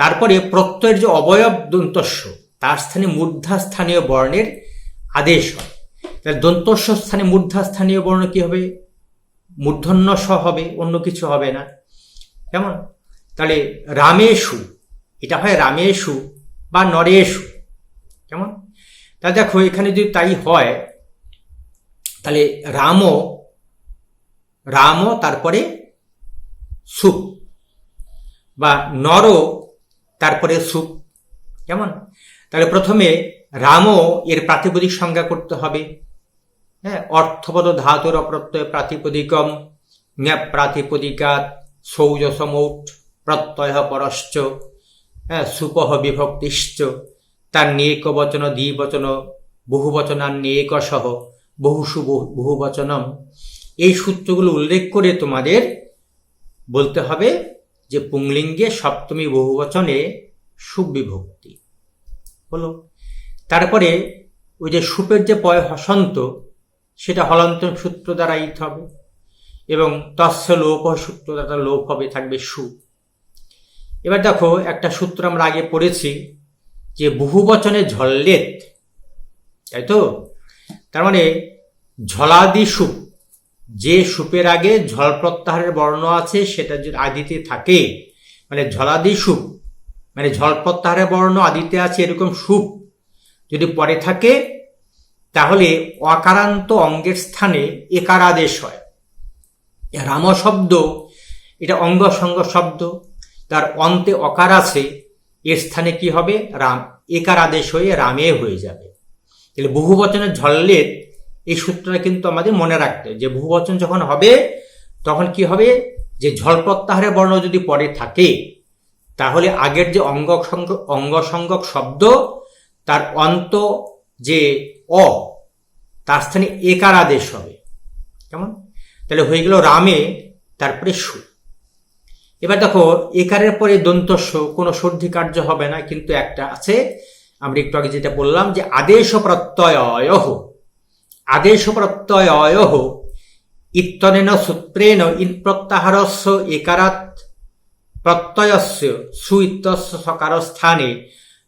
তারপরে প্রত্যয়ের যে অবয়ব দন্তস্য, তার স্থানে মূর্ধা স্থানীয় বর্ণের আদেশ হয়। তাহলে দন্তস্য স্থানে মূর্ধা স্থানীয় বর্ণ কি হবে? মূর্ধন্য স হবে, অন্য কিছু হবে না। কেমন? তাহলে রামেশু, এটা হয় রামেশু বা নরেশু। কেমন? তা দেখো এখানে যদি তাই হয়, তাহলে রাম তারপরে সুপ, বা নর তারপরে সুপ। কেমন? তাহলে প্রথমে রাম এর প্রাতিপদিক সংজ্ঞা করতে হবে। হ্যাঁ, অর্থপদ ধাতুর অপ্রত্যয় প্রাতিপদিকম জ্ঞাপ প্রাতিপদিকাত সৌজসমৌট প্রত্যয় পরশ্চ, হ্যাঁ, সুপহ বিভক্তিশ্চ, তার নিয়েক বচন দ্বিবচন বহুবচনান্যেক সহ বহুষু বহুবচনম। এই সূত্রগুলো উল্লেখ করে তোমাদের বলতে হবে যে পুংলিঙ্গে সপ্তমী বহুবচনে সুবিভক্তি হলো। তারপরে ওই যে সুপের যে পয় হসন্ত, সেটা হলন্ত সূত্র দ্বারা ইত হবে, এবং তস্য লোপ সূত্র দ্বারা লোপ হবে, থাকবে সু। এবার দেখো একটা সূত্র আমরা আগে পড়েছি যে বহুবচনে ঝল্লেত, তাই তো? তার মানে ঝলাদি সুপ, যে সুপের আগে ঝল প্রত্যাহারের বর্ণ আছে সেটা যদি আদিতে থাকে, মানে ঝলাদি সুপ, মানে ঝল প্রত্যাহারের বর্ণ আদিতে আছে এরকম সুপ যদি পরে থাকে, তাহলে অকারান্ত অঙ্গের স্থানে একার আদেশ হয়। রাম শব্দ এটা অঙ্গ সঙ্গ শব্দ, তার অন্তে অকার আছে, এর স্থানে কি হবে? রাম, একার আদেশ হয়ে রামে হয়ে যাবে। তাহলে বহুবচনের ঝল্লেত, এই সূত্রটা কিন্তু আমাদের মনে রাখতে, যে বহুবচন যখন হবে তখন কি হবে? যে ঝল প্রত্যাহারের বর্ণ যদি পরে থাকে, তাহলে আগের যে অঙ্গসংজ্ঞক শব্দ, তার অন্ত যে অ, তার স্থানে একার আদেশ হবে। কেমন? তাহলে হয়ে গেল রামে, তারপরে সু। এবার দেখো একারের পরে দন্তস্য, কোনো সর্ধি কার্য হবে না, কিন্তু একটা আছে, আমরা একটু আগে যেটা বললাম যে আদেশ প্রত্যয় ইত্যনেন সূত্রেণ ইন প্রত্যাহারস্য একারাৎ প্রত্যয়স্য সু ইত্যস্য সকার স্থানে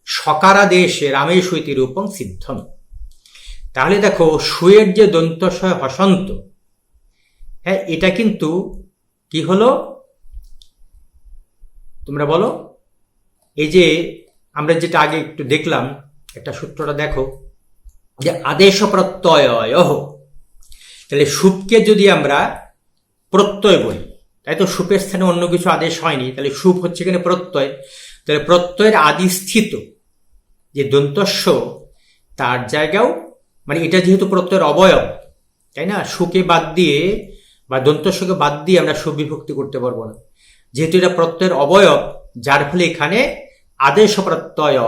সকারাদেশে রামেষু ইতি রূপং সিদ্ধম। তাহলে দেখো সুয়ের যে দন্তস্বয় হসন্ত, হ্যাঁ, এটা কিন্তু কি হলো তোমরা বলো? এই যে আমরা যেটা আগে একটু দেখলাম, একটা সূত্রটা দেখো, যে আদেশ প্রত্যয়, তাহলে সুপকে যদি আমরা প্রত্যয় বলি, তাই তো? সুপের স্থানে অন্য কিছু আদেশ হয়নি, তাহলে সুপ হচ্ছে এখানে প্রত্যয়। তাহলে প্রত্যয়ের আদিস্থিত যে দন্তস্য, তার জায়গাও, মানে এটা যেহেতু প্রত্যয়ের অবয়ব, তাই না? সুকে বাদ দিয়ে বা দন্তস্যকে বাদ দিয়ে আমরা সুবিভক্তি করতে পারবো না, যেহেতু এটা প্রত্যয়ের অবয়ব, যার ফলে এখানে আদেশ প্রত্যয়,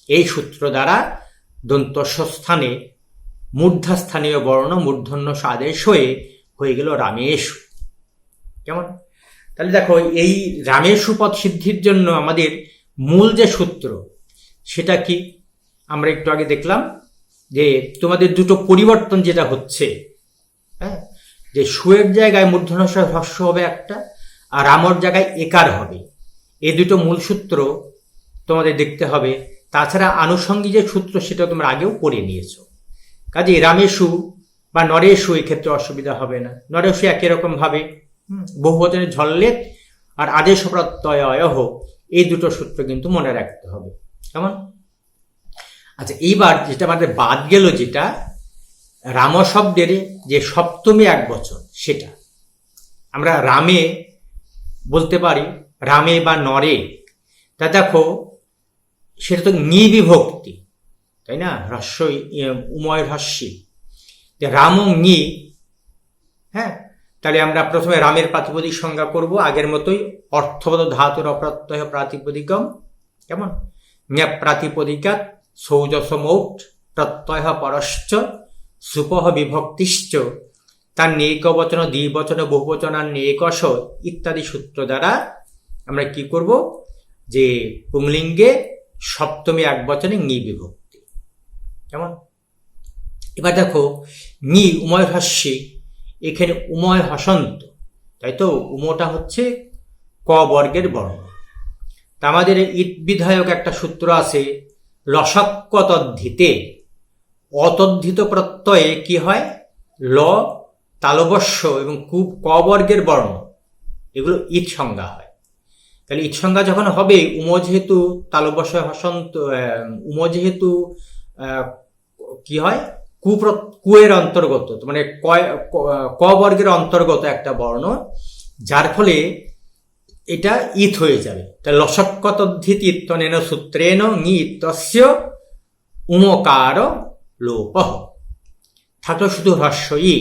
এই সূত্র দ্বারা দন্তস্য স্থানে মূর্ধা স্থানীয় বর্ণ মূর্ধন্য আদেশ হয়ে গেল রামেষু। কেমন? তাহলে দেখো এই রামেষু পদ সিদ্ধির জন্য আমাদের মূল যে সূত্র, সেটা কি? আমরা একটু আগে দেখলাম যে তোমাদের দুটো পরিবর্তন যেটা হচ্ছে, হ্যাঁ, যে সুয়ের জায়গায় মূর্ধন্য হ্রস্ব হবে একটা, আর রামর জায়গায় একার হবে। এই দুটো মূল সূত্র তোমাদের দেখতে হবে। তাছাড়া আনুষঙ্গিক যে সূত্র, সেটা তোমরা আগেও পড়ে নিয়েছো। কাজে রামেষু বা নরেষু এক্ষেত্রে অসুবিধা হবে না। নরেষু একই রকম ভাবে বহুবচনের ঝল্লেত আর আদেশ প্রত্যয়, এই দুটো সূত্র কিন্তু মনে রাখতে হবে। কেমন? আচ্ছা, এইবার যেটা আমাদের বাদ গেল, যেটা রাম শব্দের যে সপ্তমী এক বচন, সেটা আমরা রামে বলতে পারি, রামে বা নরে। তা দেখো সেটা তো নিবিভক্তি, তাই না? হ্রস্ব উময় হ্রস্বী, রাম নি। হ্যাঁ, তাহলে আমরা প্রথমে রামের প্রাতিপদিক সংজ্ঞা করব আগের মতোই, অর্থবোধ ধাতুর অপ্রত্যয় প্রাতিপদিকম। কেমন? জ্ঞাপ প্রাতিপদিকাত সৌজসমৌট প্রত্যয় পরশ্চ সুপহ বিভক্তিশ্চ, তার নেকবচন, দ্বিবচন, বহুবচন আর নেকশ ইত্যাদি সূত্র দ্বারা আমরা কি করব, যে পুংলিঙ্গে সপ্তমী একবচনে ঙি বিভক্তি। কেমন? এবার দেখো ঙি উময় হস্যি, এখানে উময় হসন্ত, তাই তো? উমটা হচ্ছে ক বর্গের বর্ণ। তা আমাদের ইট বিধায়ক একটা সূত্র আছে, লসক্ক তদ্ধিতে, অতদ্ধিত প্রত্যয়ে কি হয়, ল, তালবস্য এবং ক বর্গের বর্ণ, এগুলো ইট সংজ্ঞা হয়। তাহলে ইট সংজ্ঞা যখন হবে, উম যেহেতু তালবস্য হসন্ত, উম যেহেতু কি হয়, কুয়ের অন্তর্গত, মানে ক বর্গের অন্তর্গত একটা বর্ণ, যার ফলে এটা ইত হয়ে যাবে। তাহলে লসক্ক তদ্ধিতি ইত্যনেন সূত্রেণ ঙি ইত্যস্য উমকার লোপ, থাকলো শুধু হ্রস্ব ই।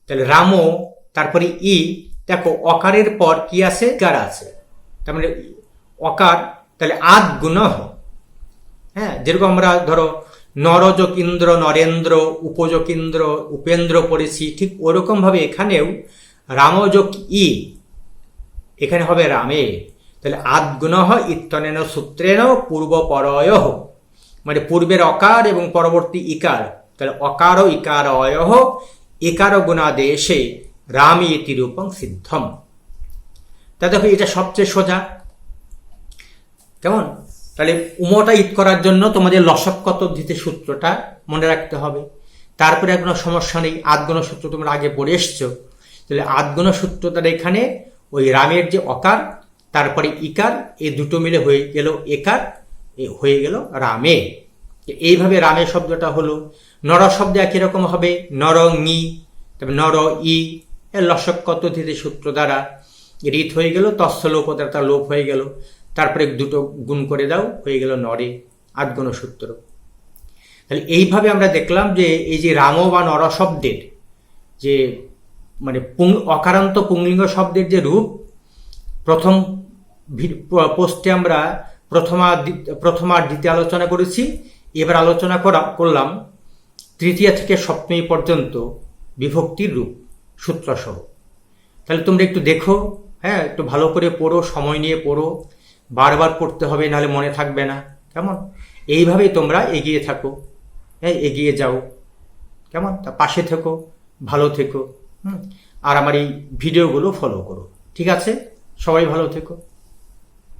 তাহলে রাম, তারপরে ই, দেখো অকারের পর কি আছে, ইকার আছে, তার মানে অকার, তাহলে আদ গুণ। হ্যাঁ, যেরকম আমরা ধরো নরযোগ ইন্দ্র, নরেন্দ্র, উপযোগ ইন্দ্র, উপেন্দ্র পড়েছি, ঠিক ওরকম ভাবে এখানেও রামযোগ ই, এখানে হবে রামে। তাহলে আদগুণ ইত্যনেন সূত্রেণ পূর্বপরয়, মানে পূর্বের অকার এবং পরবর্তী ইকার, তাহলে অকার ইকার অয় একার গুণাদেশে রাম ইতি রূপং সিদ্ধম। তা দেখো এটা সবচেয়ে সোজা। কেমন? তাহলে উমটা ইত করার জন্য তোমাদের লসক্ক তদ্ধিতে সূত্রটা মনে রাখতে হবে। তারপরে কোনো সমস্যা নেই, আদগুণ সূত্র তোমরা আগে পড়ে এসছো। তাহলে আদগুণ সূত্রটা এখানে ওই রামের যে অকার, তারপরে ইকার, এই দুটো মিলে হয়ে গেল একার, হয়ে গেল রামে। এইভাবে রামের শব্দটা হলো। নর শব্দ একই রকম হবে, নর ঙি, তবে নর ই, লসক্ক তদ্ধিতে সূত্র দ্বারা রিত হয়ে গেল, তস্য লোপ দ্বারা তার লোপ হয়ে গেল, তারপরে দুটো গুণ করে দাও, হয়ে গেল নরে, আদগুণ সূত্র। তাহলে এইভাবে আমরা দেখলাম যে এই যে রাম বা নর শব্দের যে মানে অকারান্ত পুংলিঙ্গ শব্দের যে রূপ, প্রথম পোস্টে আমরা প্রথমা দ্বিতীয় আলোচনা করেছি। এবার আলোচনা করলাম তৃতীয় থেকে সপ্তমী পর্যন্ত বিভক্তির রূপ সূত্রসহ। তাহলে তোমরা একটু দেখো, হ্যাঁ, একটু ভালো করে পড়ো, সময় নিয়ে পড়ো, বারবার পড়তে হবে, নাহলে মনে থাকবে না। কেমন? এইভাবেই তোমরা এগিয়ে থাকো, হ্যাঁ, এগিয়ে যাও। কেমন? তা পাশে থেকো, ভালো থেকো, আর আমার এই ভিডিওগুলো ফলো করো। ঠিক আছে? সবাই ভালো থেকো।